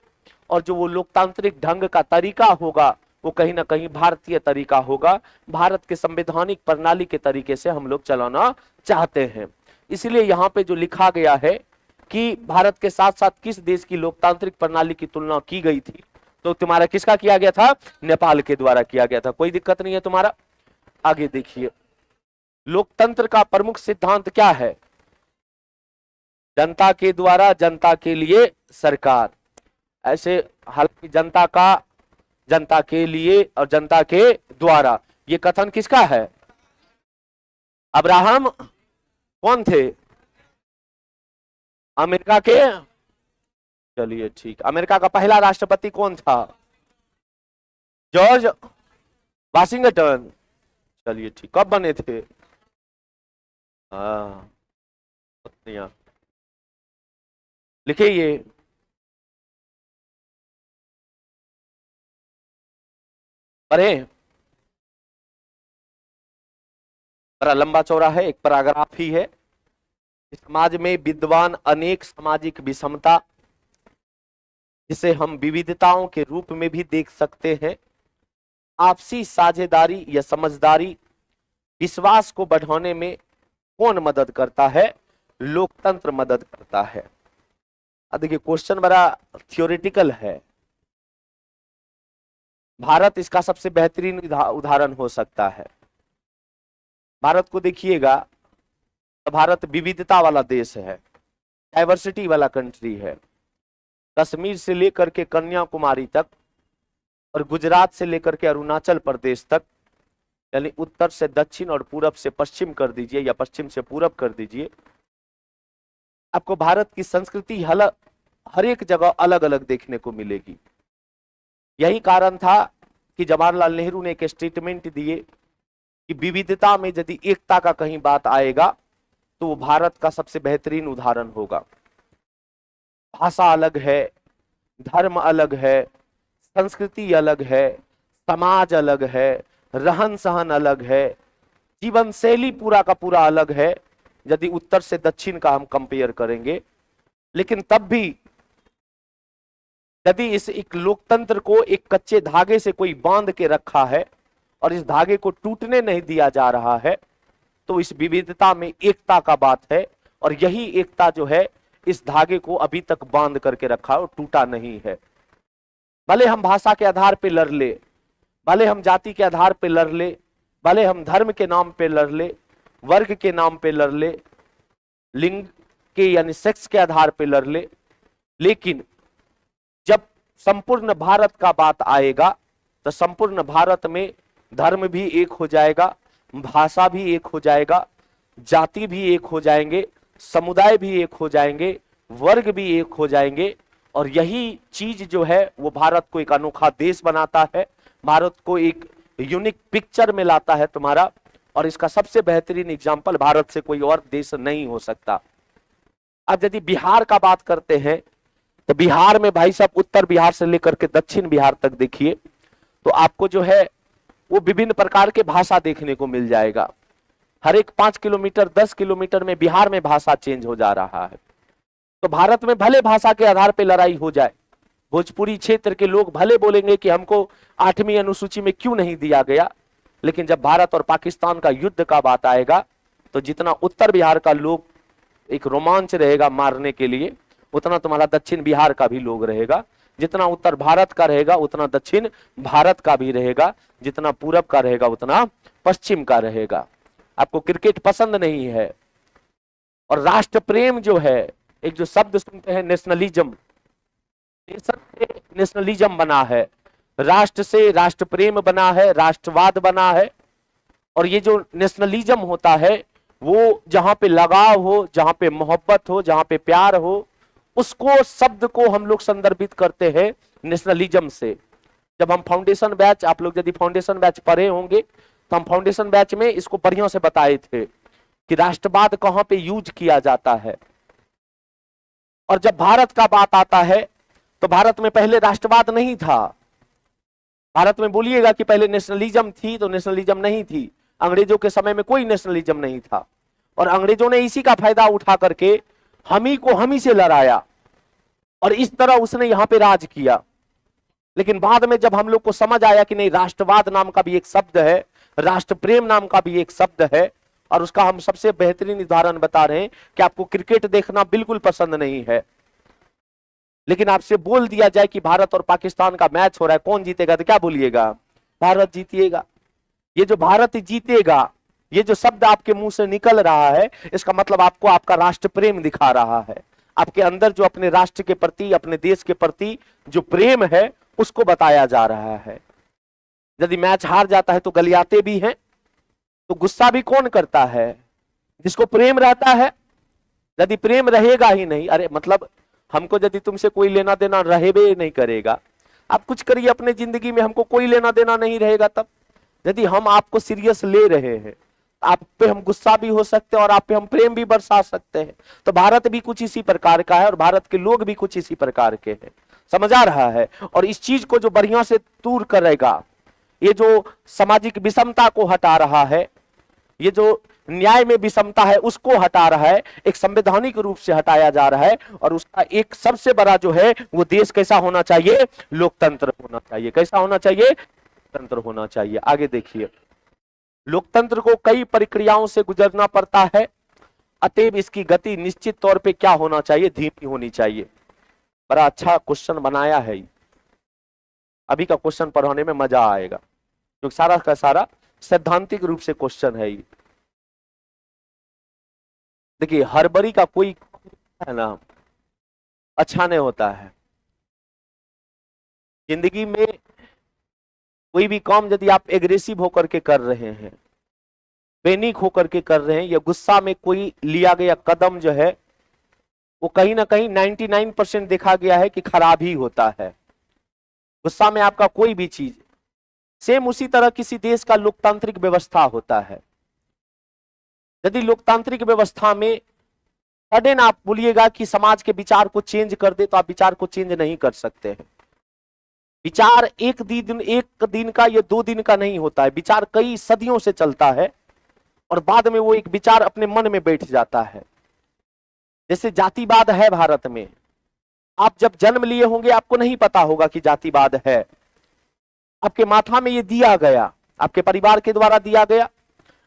और जो वो लोकतांत्रिक ढंग का तरीका होगा वो कहीं ना कहीं भारतीय तरीका होगा, भारत के संवैधानिक प्रणाली के तरीके से हम लोग चलाना चाहते हैं। इसलिए यहाँ पे जो लिखा गया है कि भारत के साथ साथ किस देश की लोकतांत्रिक प्रणाली की तुलना की गई थी, तो तुम्हारा किसका किया गया था? नेपाल के द्वारा किया गया था। कोई दिक्कत नहीं है तुम्हारा। आगे देखिए, लोकतंत्र का प्रमुख सिद्धांत क्या है? जनता के द्वारा, जनता के लिए सरकार। ऐसे हालांकि जनता का, जनता के लिए और जनता के द्वारा, ये कथन किसका है? अब्राहम कौन थे? अमेरिका के, चलिए ठीक, अमेरिका का पहला राष्ट्रपति कौन था? George Washington. चलिए ठीक, कब बने थे? हाँ, लिखिए ये, पढ़े, बड़ा लंबा चौड़ा है, एक पैराग्राफ ही है। समाज में विद्वान अनेक सामाजिक विषमता, जिसे हम विविधताओं के रूप में भी देख सकते हैं, आपसी साझेदारी या समझदारी, विश्वास को बढ़ाने में कौन मदद करता है? लोकतंत्र मदद करता है। अब देखिए, क्वेश्चन बड़ा थियोरेटिकल है। भारत इसका सबसे बेहतरीन उदाहरण हो सकता है। भारत को देखिएगा तो भारत विविधता वाला देश है, डाइवर्सिटी वाला कंट्री है। कश्मीर से लेकर के कन्याकुमारी तक और गुजरात से लेकर के अरुणाचल प्रदेश तक, यानी उत्तर से दक्षिण और पूरब से पश्चिम कर दीजिए या पश्चिम से पूरब कर दीजिए, आपको भारत की संस्कृति हर एक जगह अलग अलग देखने को मिलेगी। यही कारण था कि जवाहरलाल नेहरू ने एक स्टेटमेंट दिए कि विविधता में यदि एकता का कहीं बात आएगा तो वो भारत का सबसे बेहतरीन उदाहरण होगा। भाषा अलग है, धर्म अलग है, संस्कृति अलग है, समाज अलग है, रहन सहन अलग है, जीवन शैली पूरा का पूरा अलग है यदि उत्तर से दक्षिण का हम कंपेयर करेंगे। लेकिन तब भी यदि इस एक लोकतंत्र को एक कच्चे धागे से कोई बांध के रखा है और इस धागे को टूटने नहीं दिया जा रहा है, तो इस विविधता में एकता का बात है, और यही एकता जो है इस धागे को अभी तक बांध करके रखा और टूटा नहीं है। भले हम भाषा के आधार पे लड़ ले, भले हम जाति के आधार पे लड़ ले, भले हम धर्म के नाम पे लड़ ले, वर्ग के नाम पे लड़ ले, लिंग के यानी सेक्स के आधार पे लड़ ले, लेकिन जब संपूर्ण भारत का बात आएगा तो संपूर्ण भारत में धर्म भी एक हो जाएगा, भाषा भी एक हो जाएगा, जाति भी एक हो जाएंगे, समुदाय भी एक हो जाएंगे, वर्ग भी एक हो जाएंगे, और यही चीज जो है वो भारत को एक अनोखा देश बनाता है, भारत को एक यूनिक पिक्चर में लाता है तुम्हारा। और इसका सबसे बेहतरीन एग्जाम्पल भारत से कोई और देश नहीं हो सकता। अब यदि बिहार का बात करते हैं तो बिहार में भाई साहब उत्तर बिहार से लेकर के दक्षिण बिहार तक देखिए तो आपको जो है वो विभिन्न प्रकार के भाषा देखने को मिल जाएगा। हर एक 5 किलोमीटर 10 किलोमीटर में बिहार में भाषा चेंज हो जा रहा है। तो भारत में भले भाषा के आधार पर लड़ाई हो जाए, भोजपुरी क्षेत्र के लोग भले बोलेंगे कि हमको 8वीं अनुसूची में क्यों नहीं दिया गया, लेकिन जब भारत और पाकिस्तान का युद्ध का बात आएगा तो जितना उत्तर बिहार का लोग एक रोमांच रहेगा मारने के लिए, उतना तुम्हारा दक्षिण बिहार का भी लोग रहेगा। जितना उत्तर भारत का रहेगा उतना दक्षिण भारत का भी रहेगा, जितना पूरब का रहेगा उतना पश्चिम का रहेगा। आपको क्रिकेट पसंद नहीं है और राष्ट्र प्रेम जो है, एक जो शब्द सुनते हैं नेशनलिज्म, नेशन से नेशनलिज्म बना है, राष्ट्र से राष्ट्र प्रेम बना है, राष्ट्रवाद बना है। और ये जो नेशनलिज्म होता है वो जहां पे लगाव हो, जहां पे मोहब्बत हो, जहां पे प्यार हो, उसको शब्द को हम लोग संदर्भित करते हैं नेशनलिज्म से। जब हम फाउंडेशन बैच, आप लोग यदि फाउंडेशन बैच पढ़े होंगे तो हम फाउंडेशन बैच में इसको बढ़िया से बताए थे कि राष्ट्रवाद कहां पे यूज किया जाता है। और जब भारत का बात आता है तो भारत में पहले राष्ट्रवाद नहीं था। भारत में बोलिएगा कि पहले नेशनलिज्म थी, तो नेशनलिज्म नहीं थी। अंग्रेजों के समय में कोई नेशनलिज्म नहीं था और अंग्रेजों ने इसी का फायदा उठा करके हम ही को हम ही से लड़ाया और इस तरह उसने यहां पे राज किया। लेकिन बाद में जब हम लोग को समझ आया कि नहीं, राष्ट्रवाद नाम का भी एक शब्द है, राष्ट्र प्रेम नाम का भी एक शब्द है, और उसका हम सबसे बेहतरीन उदाहरण बता रहे हैं कि आपको क्रिकेट देखना बिल्कुल पसंद नहीं है, लेकिन आपसे बोल दिया जाए कि भारत और पाकिस्तान का मैच हो रहा है, कौन जीतेगा, तो क्या बोलिएगा? भारत जीतिएगा। ये जो भारत जीतेगा, ये जो शब्द आपके मुंह से निकल रहा है, इसका मतलब आपको आपका राष्ट्र प्रेम दिखा रहा है। आपके अंदर जो अपने राष्ट्र के प्रति, अपने देश के प्रति जो प्रेम है, उसको बताया जा रहा है। यदि मैच हार जाता है तो गलियाते भी हैं, तो गुस्सा भी कौन करता है? जिसको प्रेम रहता है। यदि प्रेम रहेगा ही नहीं, अरे मतलब हमको यदि तुमसे कोई लेना देना रहेबे नहीं करेगा, आप कुछ करिए अपने जिंदगी में, हमको कोई लेना देना नहीं रहेगा, तब यदि हम आपको सीरियस ले रहे हैं, आप पे हम गुस्सा भी हो सकते हैं और आप पे हम प्रेम भी बरसा सकते हैं। तो भारत भी कुछ इसी प्रकार का है और भारत के लोग भी कुछ इसी प्रकार के हैं। समझ आ रहा है? और इस चीज को जो बढ़िया से दूर करेगा, ये जो सामाजिक विषमता को हटा रहा है, ये जो न्याय में विषमता है उसको हटा रहा है, एक संवैधानिक रूप से हटाया जा रहा है। और उसका एक सबसे बड़ा जो है वो देश कैसा होना चाहिए? लोकतंत्र होना चाहिए। कैसा होना चाहिए? लोकतंत्र होना चाहिए। आगे देखिए, लोकतंत्र को कई प्रक्रियाओं से गुजरना पड़ता है, अतएव इसकी गति निश्चित तौर पे क्या होना चाहिए? धीमी होनी चाहिए। बड़ा अच्छा क्वेश्चन बनाया है। अभी का क्वेश्चन पढ़ाने में मजा आएगा क्योंकि सारा का सारा सैद्धांतिक रूप से क्वेश्चन है। देखिए, हड़बड़ी का कोई है ना अच्छा नहीं होता है। जिंदगी में कोई भी काम यदि आप एग्रेसिव होकर के कर रहे हैं, पैनिक होकर के कर रहे हैं, या गुस्सा में कोई लिया गया कदम जो है वो कहीं ना कहीं 99% देखा गया है कि खराब ही होता है। गुस्सा में आपका कोई भी चीज, सेम उसी तरह किसी देश का लोकतांत्रिक व्यवस्था होता है। यदि लोकतांत्रिक व्यवस्था में सडन आप बोलिएगा कि समाज के विचार को चेंज कर दे, तो आप विचार को चेंज नहीं कर सकते हैं। विचार एक दिन का या 2 दिन का नहीं होता है। विचार कई सदियों से चलता है और बाद में वो एक विचार अपने मन में बैठ जाता है। जैसे जातिवाद है भारत में, आप जब जन्म लिए होंगे आपको नहीं पता होगा कि जातिवाद है। आपके माथा में ये दिया गया, आपके परिवार के द्वारा दिया गया,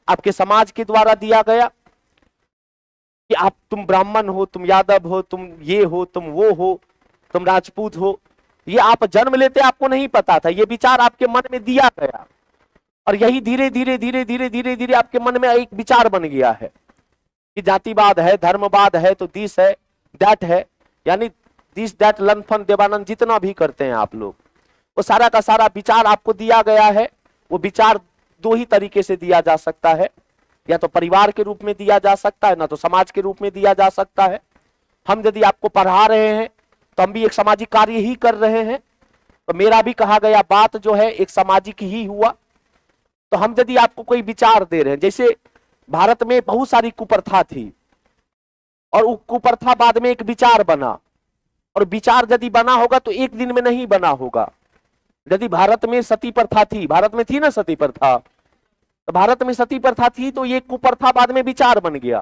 आपके समाज के द्वारा दिया गया कि आप, तुम ब्राह्मण हो, तुम यादव हो, तुम ये हो, तुम वो हो, तुम राजपूत हो। ये आप जन्म लेते आपको नहीं पता था, ये विचार आपके मन में दिया गया और यही धीरे धीरे धीरे धीरे धीरे धीरे आपके मन में एक विचार बन गया है कि जातिवाद है, धर्मवाद है, तो दिस है, दैट है, यानी दिस दैट लनफन देवानंद जितना भी करते हैं आप लोग, वो सारा का सारा विचार आपको दिया गया है। वो विचार 2 ही तरीके से दिया जा सकता है, या तो परिवार के रूप में दिया जा सकता है, ना तो समाज के रूप में दिया जा सकता है। हम यदि आपको पढ़ा रहे हैं तो हम भी एक सामाजिक कार्य ही कर रहे हैं, तो मेरा भी कहा गया बात जो है एक सामाजिक ही हुआ। तो हम यदि आपको कोई विचार दे रहे हैं, जैसे भारत में बहुत सारी कुप्रथा थी और वो कुप्रथा बाद में एक विचार बना, और विचार यदि बना होगा तो एक दिन में नहीं बना होगा, यदि भारत में सती प्रथा थी, भारत में थी ना सती प्रथा, तो भारत में सती प्रथा थी तो ये कुप्रथा बाद में विचार बन गया।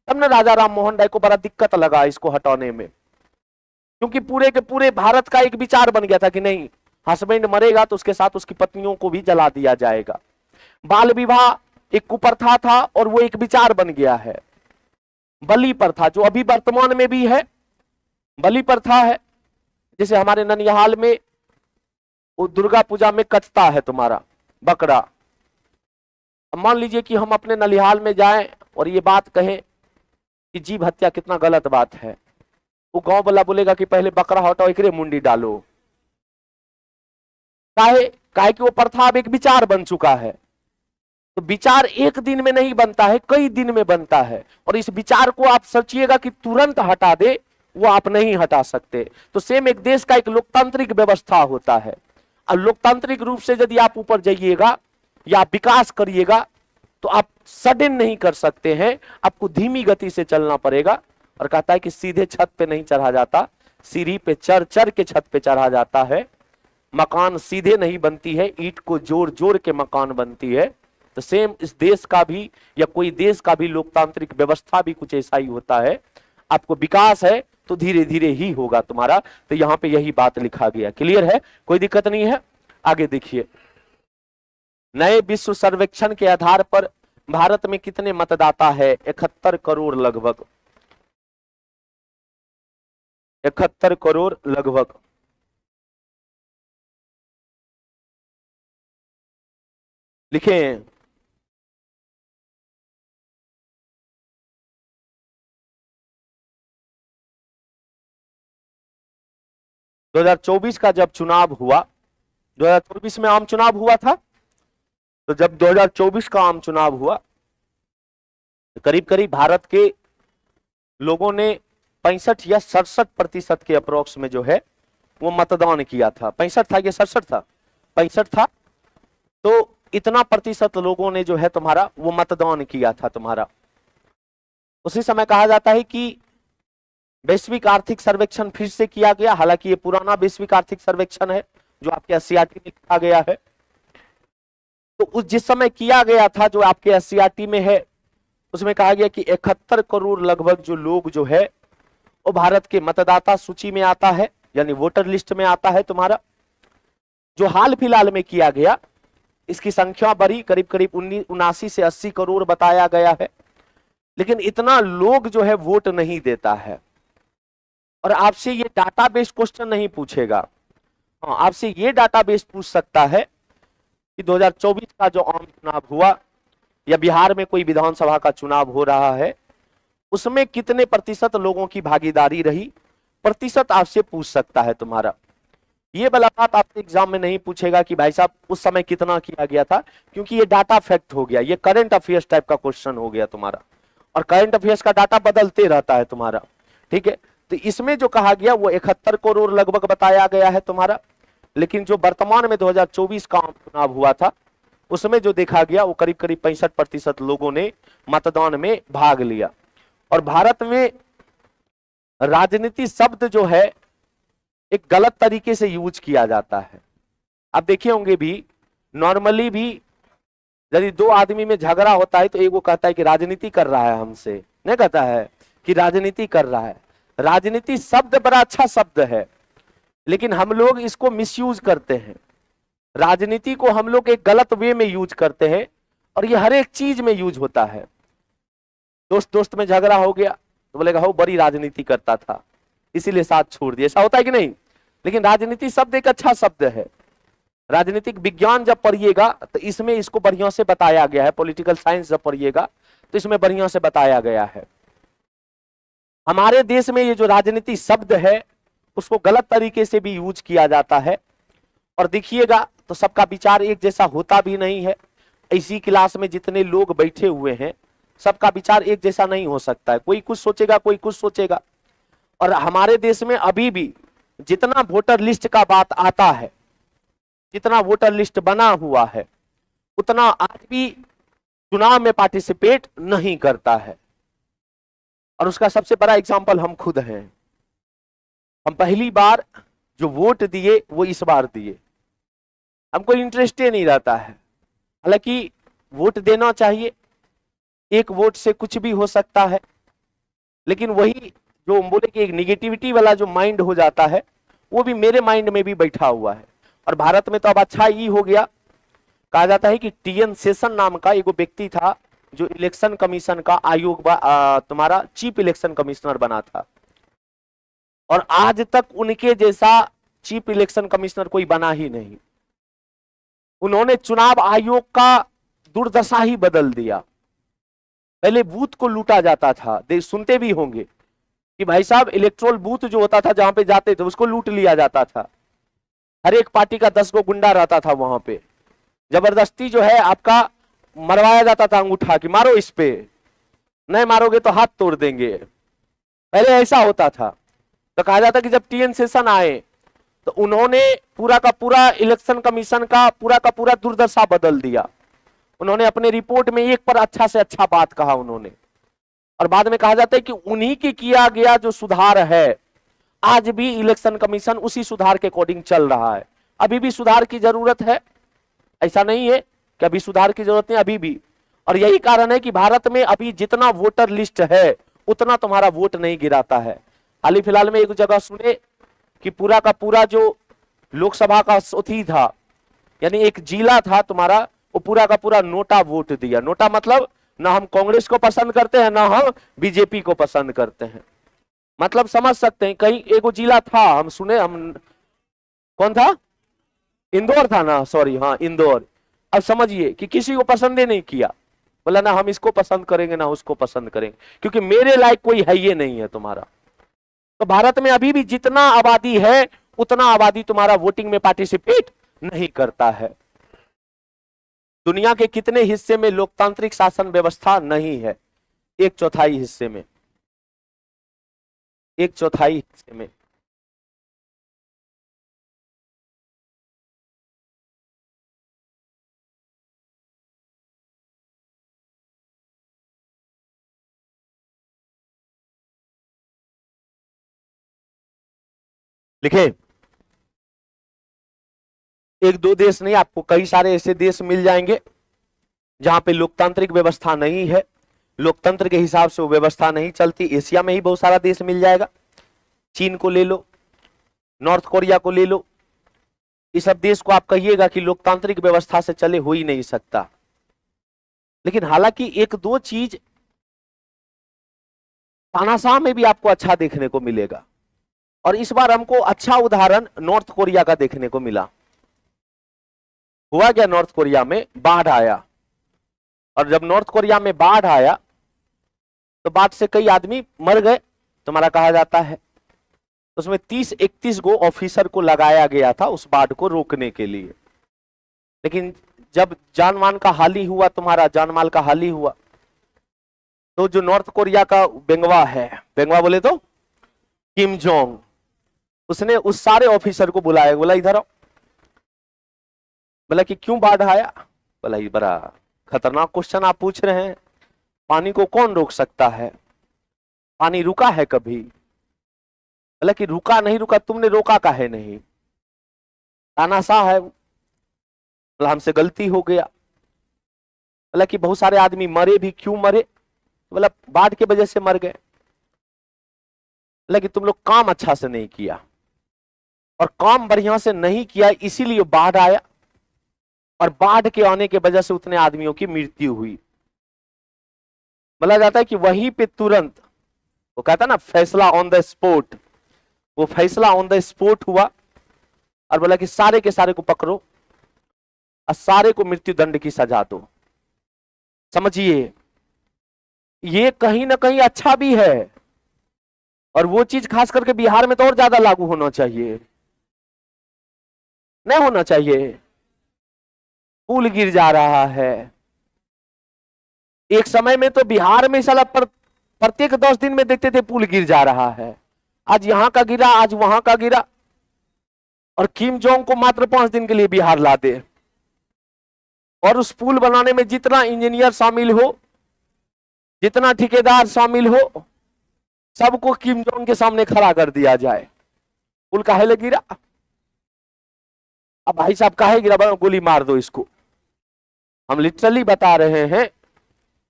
तब ना राजा राम मोहन राय को बड़ा दिक्कत लगा इसको हटाने में, क्योंकि पूरे के पूरे भारत का एक विचार बन गया था कि नहीं, हस्बैंड मरेगा तो उसके साथ उसकी पत्नियों को भी जला दिया जाएगा। बाल विवाह एक कुप्रथा था और वो एक विचार बन गया है। बलि प्रथा जो अभी वर्तमान में भी है, बलि प्रथा है। जैसे हमारे ननिहाल में वो दुर्गा पूजा में कटता है तुम्हारा बकरा। अब मान लीजिए कि हम अपने ननिहाल में जाएं और ये बात कहें कि जीव हत्या कितना गलत बात है, वो गांव वाला बोलेगा कि पहले बकरा हटाओ, एकरे मुंडी डालो। काहे कि वो प्रथा अब एक विचार बन चुका है। तो विचार एक दिन में नहीं बनता है, कई दिन में बनता है, और इस विचार को आप सोचिएगा कि तुरंत हटा दे, वो आप नहीं हटा सकते। तो सेम एक देश का एक लोकतांत्रिक व्यवस्था होता है, और लोकतांत्रिक रूप से यदि आप ऊपर जाइएगा या विकास करिएगा तो आप सडन नहीं कर सकते हैं, आपको धीमी गति से चलना पड़ेगा। और कहता है कि सीधे छत पे नहीं चढ़ा जाता, सीढ़ी पे चढ़ चढ़ के छत पे चढ़ा जाता है। मकान सीधे नहीं बनती है, ईंट को जोड़ जोड़ के मकान बनती है। तो सेम इस देश का भी या कोई देश का भी लोकतांत्रिक व्यवस्था भी कुछ ऐसा ही होता है। आपको विकास है तो धीरे धीरे ही होगा तुम्हारा। तो यहां पे यही बात लिखा गया। क्लियर है, कोई दिक्कत नहीं है। आगे देखिए, नए विश्व सर्वेक्षण के आधार पर भारत में कितने मतदाता है? 71 करोड़ लगभग, 71 करोड़ लगभग। लिखें, दो 2024 का जब चुनाव हुआ, 2024 में आम चुनाव हुआ था, तो जब 2024 का आम चुनाव हुआ तो करीब करीब भारत के लोगों ने 65 या 67% के अप्रोक्स में जो है वो मतदान किया था। 65 था या 67 था? 65 था। तो इतना प्रतिशत लोगों ने जो है तुम्हारा वो मतदान किया था तुम्हारा। उसी समय कहा जाता है कि वैश्विक आर्थिक सर्वेक्षण फिर से किया गया। हालांकि ये पुराना वैश्विक आर्थिक सर्वेक्षण है जो आपके एससीईआरटी में लिखा गया है। तो उस जिस समय किया गया था जो आपके एससीईआरटी में है, उसमें कहा गया कि 71 करोड़ लगभग जो लोग जो है वो भारत के मतदाता सूची में आता है, यानी वोटर लिस्ट में आता है तुम्हारा। जो हाल फिलहाल में किया गया इसकी संख्या बढ़ी, करीब करीब 79 से 80 करोड़ बताया गया है। लेकिन इतना लोग जो है वोट नहीं देता है। और आपसे ये डाटा बेस्ड क्वेश्चन नहीं पूछेगा, हाँ आपसे ये डाटा बेस्ड पूछ सकता है कि 2024 का जो आम चुनाव हुआ या बिहार में कोई विधानसभा का चुनाव हो रहा है, उसमें कितने प्रतिशत लोगों की भागीदारी रही, प्रतिशत आपसे पूछ सकता है तुम्हारा। ये वाला बात आपसे एग्जाम में नहीं पूछेगा कि भाई साहब उस समय कितना किया गया था, क्योंकि ये डाटा फैक्ट हो गया, ये करंट अफेयर्स टाइप का क्वेश्चन हो गया तुम्हारा। और करंट अफेयर्स का डाटा बदलते रहता है तुम्हारा, ठीक है। तो इसमें जो कहा गया वो 71 करोड़ लगभग बताया गया है तुम्हारा। लेकिन जो वर्तमान में 2024 का आम चुनाव हुआ था उसमें जो देखा गया वो करीब करीब 65% लोगों ने मतदान में भाग लिया। और भारत में राजनीति शब्द जो है एक गलत तरीके से यूज किया जाता है। आप देखे होंगे भी, नॉर्मली भी यदि दो आदमी में झगड़ा होता है तो एक वो कहता है कि राजनीति कर रहा है हमसे, नहीं कहता है कि राजनीति कर रहा है। राजनीति शब्द बड़ा अच्छा शब्द है, लेकिन हम लोग इसको मिसयूज करते हैं। राजनीति को हम लोग एक गलत वे में यूज करते हैं, और ये हर एक चीज में यूज होता है। दोस्त दोस्त में झगड़ा हो गया तो बोलेगा हो बड़ी राजनीति करता था इसीलिए साथ छोड़ दिया, ऐसा होता है कि नहीं। लेकिन राजनीति शब्द एक अच्छा शब्द है। राजनीतिक विज्ञान जब पढ़िएगा तो इसमें इसको बढ़िया से बताया गया है। पॉलिटिकल साइंस जब पढ़िएगा तो इसमें बढ़िया से बताया गया है। हमारे देश में ये जो राजनीति शब्द है उसको गलत तरीके से भी यूज किया जाता है। और देखिएगा तो सबका विचार एक जैसा होता भी नहीं है। इसी क्लास में जितने लोग बैठे हुए हैं सबका विचार एक जैसा नहीं हो सकता है। कोई कुछ सोचेगा, कोई कुछ सोचेगा। और हमारे देश में अभी भी जितना वोटर लिस्ट का बात आता है, जितना वोटर लिस्ट बना हुआ है, उतना आज भी चुनाव में पार्टिसिपेट नहीं करता है। और उसका सबसे बड़ा एग्जाम्पल हम खुद हैं। हम पहली बार जो वोट दिए वो इस बार दिए, हमको इंटरेस्ट ही नहीं रहता है। हालांकि वोट देना चाहिए, एक वोट से कुछ भी हो सकता है, लेकिन वही जो बोले कि एक निगेटिविटी वाला जो माइंड हो जाता है, वो भी मेरे माइंड में भी बैठा हुआ है। और भारत में तो अब अच्छा ही हो गया, कहा जाता है कि टीएन शेषन नाम का एक व्यक्ति था जो इलेक्शन कमीशन का आयोग तुम्हारा चीफ इलेक्शन कमिश्नर बना था, और आज तक उनके जैसा चीफ इलेक्शन कमिश्नर कोई बना ही नहीं। उन्होंने चुनाव आयोग का दुर्दशा ही बदल दिया। पहले बूथ को लूटा जाता था, सुनते भी होंगे कि भाई साहब इलेक्ट्रोल बूथ जो होता था जहां पे जाते थे उसको लूट लिया जाता था। हर एक पार्टी का 10 गो गुंडा रहता था वहां पे, जबरदस्ती जो है आपका मरवाया जाता था अंगूठा कि मारो इस पे, नहीं मारोगे तो हाथ तोड़ देंगे। पहले ऐसा होता था। तो कहा जाता कि जब टीएन शेषन आए तो उन्होंने पूरा का पूरा इलेक्शन कमीशन का पूरा दुर्दशा बदल दिया। उन्होंने अपने रिपोर्ट में एक पर अच्छा से अच्छा बात कहा उन्होंने, और बाद में कहा जाता है कि उन्हीं के किया गया जो सुधार है, आज भी इलेक्शन कमीशन उसी सुधार के अकॉर्डिंग चल रहा है। अभी भी सुधार की जरूरत है, ऐसा नहीं है कि अभी सुधार की जरूरत नहीं, अभी भी। और यही कारण है कि भारत में अभी जितना वोटर लिस्ट है उतना तुम्हारा वोट नहीं गिराता है। हाल ही फिलहाल में एक जगह सुने कि पूरा का पूरा जो लोकसभा का अथी था, यानी एक जिला था तुम्हारा, वो पूरा का पूरा नोटा वोट दिया। नोटा मतलब ना हम कांग्रेस को पसंद करते हैं ना हम बीजेपी को पसंद करते हैं। मतलब समझ सकते हैं, कहीं एक जिला था हम सुने, हम कौन था, इंदौर था ना, सॉरी हाँ इंदौर। अब समझिए कि किसी को पसंद ही नहीं किया, बोला ना हम इसको पसंद करेंगे ना उसको पसंद करेंगे, क्योंकि मेरे लायक कोई है ये नहीं है तुम्हारा। तो भारत में अभी भी जितना आबादी है उतना आबादी तुम्हारा वोटिंग में पार्टिसिपेट नहीं करता है। दुनिया के कितने हिस्से में लोकतांत्रिक शासन व्यवस्था नहीं है? 1/4 हिस्से में, 1/4 हिस्से में। लिखे, एक दो देश नहीं, आपको कई सारे ऐसे देश मिल जाएंगे जहां पे लोकतांत्रिक व्यवस्था नहीं है, लोकतंत्र के हिसाब से वो व्यवस्था नहीं चलती। एशिया में ही बहुत सारा देश मिल जाएगा, चीन को ले लो, नॉर्थ कोरिया को ले लो, इस सब देश को आप कहिएगा कि लोकतांत्रिक व्यवस्था से चले हो ही नहीं सकता। लेकिन हालांकि एक दो चीज तानाशाह में भी आपको अच्छा देखने को मिलेगा, और इस बार हमको अच्छा उदाहरण नॉर्थ कोरिया का देखने को मिला। हुआ क्या, नॉर्थ कोरिया में बाढ़ आया, और जब नॉर्थ कोरिया में बाढ़ आया तो बाढ़ से कई आदमी मर गए तुम्हारा कहा जाता है। उसमें 30-31 गो ऑफिसर को लगाया गया था उस बाढ़ को रोकने के लिए। लेकिन जब जानमाल का हानि हुआ, तुम्हारा जानमाल का हानि हुआ, तो जो नॉर्थ कोरिया का बेंगवा है, बेंगवा बोले तो किम जोंग, उसने उस सारे ऑफिसर को बुलाया, बोला इधर आओ। बोला कि क्यों बाढ़ आया? बोला ये बड़ा खतरनाक क्वेश्चन आप पूछ रहे हैं, पानी को कौन रोक सकता है? पानी रुका है कभी? बोला कि रुका नहीं रुका, तुमने रोका काहे नहीं? तानाशाह है। बोला हमसे गलती हो गया। बोला कि बहुत सारे आदमी मरे भी, क्यों मरे? बोला बाढ़ की वजह से मर गए। बोला कि तुम लोग काम अच्छा से नहीं किया, और काम बढ़िया से नहीं किया इसीलिए बाढ़ आया, और बाढ़ के आने के वजह से उतने आदमियों की मृत्यु हुई। बोला जाता है कि वहीं पे तुरंत, वो कहता ना फैसला ऑन द स्पॉट, वो फैसला ऑन द स्पॉट हुआ, और बोला कि सारे के सारे को पकड़ो और सारे को मृत्यु दंड की सजा दो। समझिए, ये कहीं ना कहीं अच्छा भी है, और वो चीज खास करके बिहार में तो और ज्यादा लागू होना चाहिए, नहीं होना चाहिए। पुल गिर जा रहा है, एक समय में तो बिहार में साला प्रत्येक 10 दिन में देखते थे पुल गिर जा रहा है, आज यहां का गिरा, आज वहां का गिरा, और किम जोंग को मात्र 5 दिन के लिए बिहार ला दे, और उस पुल बनाने में जितना इंजीनियर शामिल हो, जितना ठेकेदार शामिल हो, सबको किम जोंग के सामने खड़ा कर दिया जाए। पुल काहे ले गिरा? अब भाई साहब काहे गिरा, गोली मार दो इसको। हम लिटरली बता रहे हैं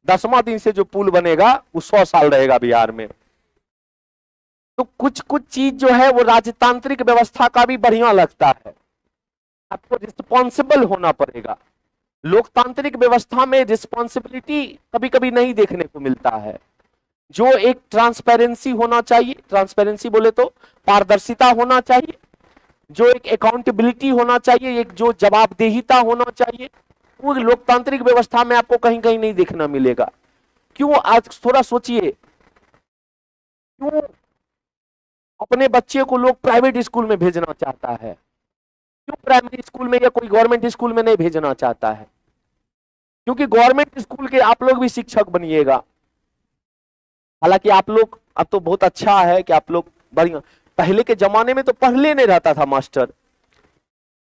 10वां दिन से जो पुल बनेगा वो 100 साल रहेगा बिहार में। तो कुछ कुछ चीज जो है वो राजतांत्रिक व्यवस्था का भी बढ़िया लगता है। आपको रिस्पॉन्सिबल होना पड़ेगा। लोकतांत्रिक व्यवस्था में रिस्पॉन्सिबिलिटी कभी कभी नहीं देखने को मिलता है। जो एक ट्रांसपेरेंसी होना चाहिए, ट्रांसपेरेंसी बोले तो पारदर्शिता होना चाहिए, जो एक अकाउंटेबिलिटी होना चाहिए, एक जो जवाबदेहिता होना चाहिए, वो लोकतांत्रिक व्यवस्था में आपको कहीं कहीं नहीं देखना मिलेगा। क्यों? आज थोड़ा सोचिए, क्यों अपने बच्चे को लोग प्राइवेट स्कूल में भेजना चाहता है? क्यों प्राइमरी स्कूल में या कोई गवर्नमेंट स्कूल में नहीं भेजना चाहता है? क्योंकि गवर्नमेंट स्कूल के आप लोग भी शिक्षक बनिएगा। हालांकि आप लोग अब तो बहुत अच्छा है कि आप लोग बढ़िया, पहले के जमाने में तो पढ़ले नहीं रहता था मास्टर।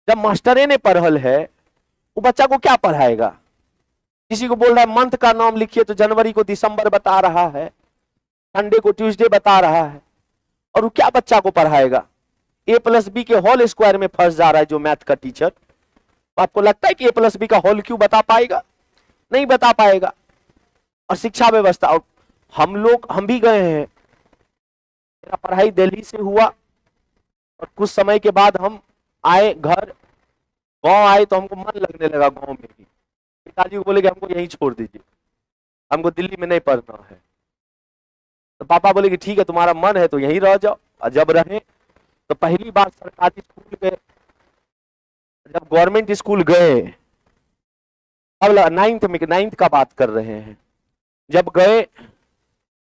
जब मास्टरे ने पढ़ल है वो बच्चा को क्या पढ़ाएगा? किसी को बोल रहा है मंथ का नाम लिखिए तो जनवरी को दिसंबर बता रहा है, संडे को ट्यूसडे बता रहा है, और वो क्या बच्चा को पढ़ाएगा? a+b के होल स्क्वायर में फंस जा रहा है जो मैथ का टीचर। तो आपको लगता है कि a+b का होल क्यों बता पाएगा? नहीं बता पाएगा। और शिक्षा व्यवस्था, और हम भी गए हैं, मेरा पढ़ाई दिल्ली से हुआ और कुछ समय के बाद हम आए घर, गांव आए तो हमको मन लगने लगा गांव में ही। पिताजी को बोले कि हमको यहीं छोड़ दीजिए, हमको दिल्ली में नहीं पढ़ना है। तो पापा बोले कि ठीक है तुम्हारा मन है तो यहीं रह जाओ। और जब रहे तो पहली बार सरकारी स्कूल गए, जब गवर्नमेंट स्कूल गए, अब 9th का बात कर रहे हैं, जब गए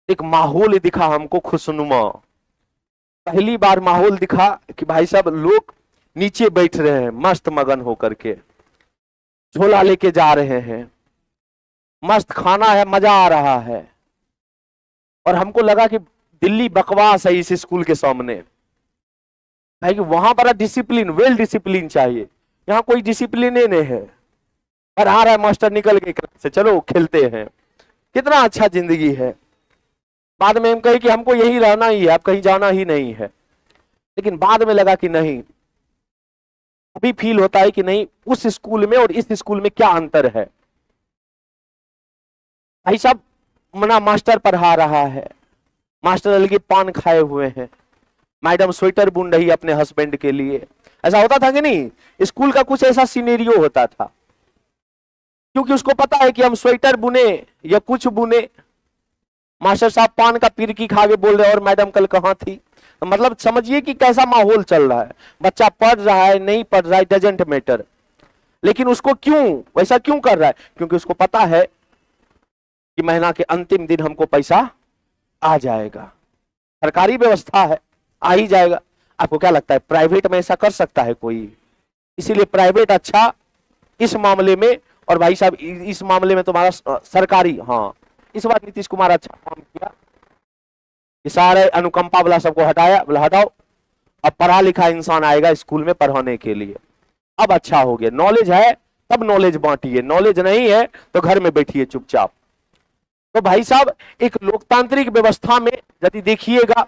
एक माहौल दिखा हमको खुशनुमा। पहली बार माहौल दिखा कि भाई साहब लोग नीचे बैठ रहे हैं मस्त मगन होकर के, झोला लेके जा रहे हैं, मस्त खाना है, मजा आ रहा है। और हमको लगा कि दिल्ली बकवास है इस स्कूल के सामने, है कि वहां बड़ा डिसिप्लिन, वेल डिसिप्लिन चाहिए। यहाँ कोई डिसिप्लिन ही नहीं है। और आ रहा है मास्टर निकल गए क्लास से, चलो खेलते हैं, कितना अच्छा जिंदगी है। बाद में हम कहे कि हमको यही रहना ही है, अब कहीं जाना ही नहीं है। लेकिन बाद में लगा कि नहीं, अभी फील होता है कि नहीं, उस स्कूल में और इस स्कूल में क्या अंतर है। भाई साहब मना मास्टर पढ़ा रहा है, मास्टर अलग पान खाए हुए हैं, मैडम स्वेटर बुन रही है अपने हस्बैंड के लिए। ऐसा होता था कि नहीं? स्कूल का कुछ ऐसा सिनेरियो होता था, क्योंकि उसको पता है कि हम स्वेटर बुने या कुछ बुने, मास्टर साहब पान का पिरकी खा के बोल रहे और मैडम कल कहाँ थी। तो मतलब समझिए कि कैसा माहौल चल रहा है। बच्चा पढ़ रहा है नहीं पढ़ रहा है डजेंट मैटर, लेकिन उसको क्यों वैसा क्यों कर रहा है? क्योंकि उसको पता है कि महीना के अंतिम दिन हमको पैसा आ जाएगा। सरकारी व्यवस्था है, आ ही जाएगा। आपको क्या लगता है प्राइवेट में ऐसा कर सकता है कोई? इसीलिए प्राइवेट अच्छा इस मामले में, और भाई साहब इस मामले में तुम्हारा सरकारी, हाँ इस बार नीतीश कुमार अच्छा काम किया कि सारे अनुकंपा वाला सबको हटाया, बोला हटाओ, अब पढ़ा लिखा इंसान आएगा स्कूल में पढ़ाने के लिए। अब अच्छा हो गया, नॉलेज है तब नॉलेज बांटिए, नॉलेज नहीं है तो घर में बैठिए चुपचाप। तो भाई साहब एक लोकतांत्रिक व्यवस्था में यदि देखिएगा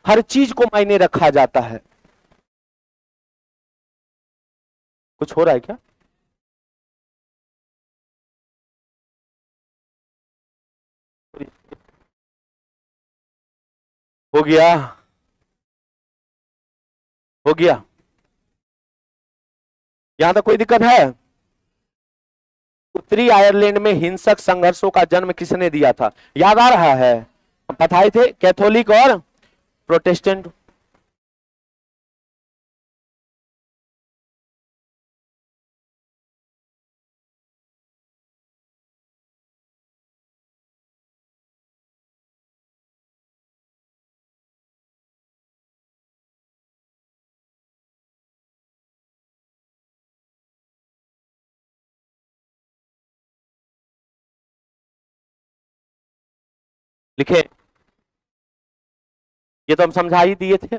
हर चीज को मायने रखा जाता है। कुछ हो रहा है क्या? हो गया, हो गया, यहां तक कोई दिक्कत है? उत्तरी आयरलैंड में हिंसक संघर्षों का जन्म किसने दिया था? याद आ रहा है? बताए थे, कैथोलिक और प्रोटेस्टेंट। लिखे, ये तो हम समझा ही दिए थे।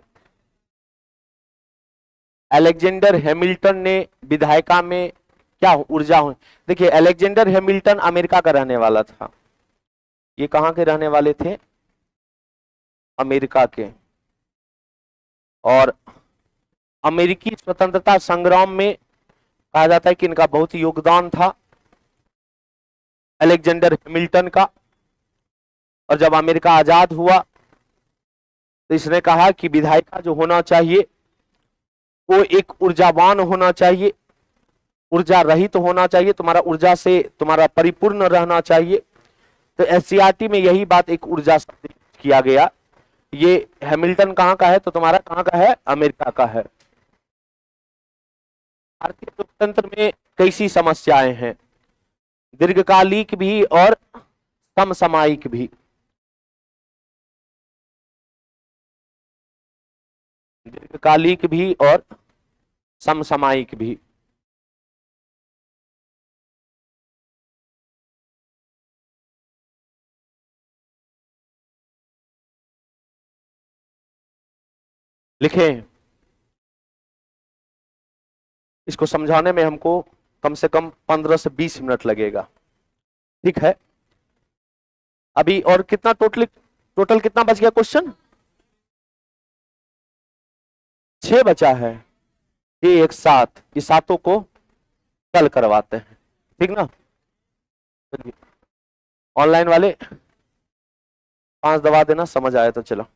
अलेक्जेंडर हैमिल्टन ने विधायिका में क्या ऊर्जा हो, देखिए अलेक्जेंडर हैमिल्टन अमेरिका का रहने वाला था। ये कहां के रहने वाले थे? अमेरिका के। और अमेरिकी स्वतंत्रता संग्राम में कहा जाता है कि इनका बहुत ही योगदान था अलेक्जेंडर हैमिल्टन का। और जब अमेरिका आजाद हुआ तो इसने कहा कि विधायिका जो होना चाहिए वो एक ऊर्जावान होना चाहिए, ऊर्जा रहित होना चाहिए, तुम्हारा ऊर्जा से तुम्हारा परिपूर्ण रहना चाहिए। तो एससीईआरटी में यही बात एक ऊर्जा शब्द किया गया। ये हैमिल्टन कहाँ का है? तो तुम्हारा कहाँ का है? अमेरिका का है। भारतीय लोकतंत्र में कैसी समस्याएं हैं? दीर्घकालिक भी और समसामयिक भी। दीर्घकालिक भी और समसामयिक भी। लिखें। इसको समझाने में हमको कम से कम 15 से 20 मिनट लगेगा। ठीक है, अभी और कितना टोटल कितना बच गया क्वेश्चन? 6 बचा है। ये एक साथ, ये सातों को कल करवाते हैं, ठीक ना? ऑनलाइन वाले 5 दबा देना, समझ आया तो चलो।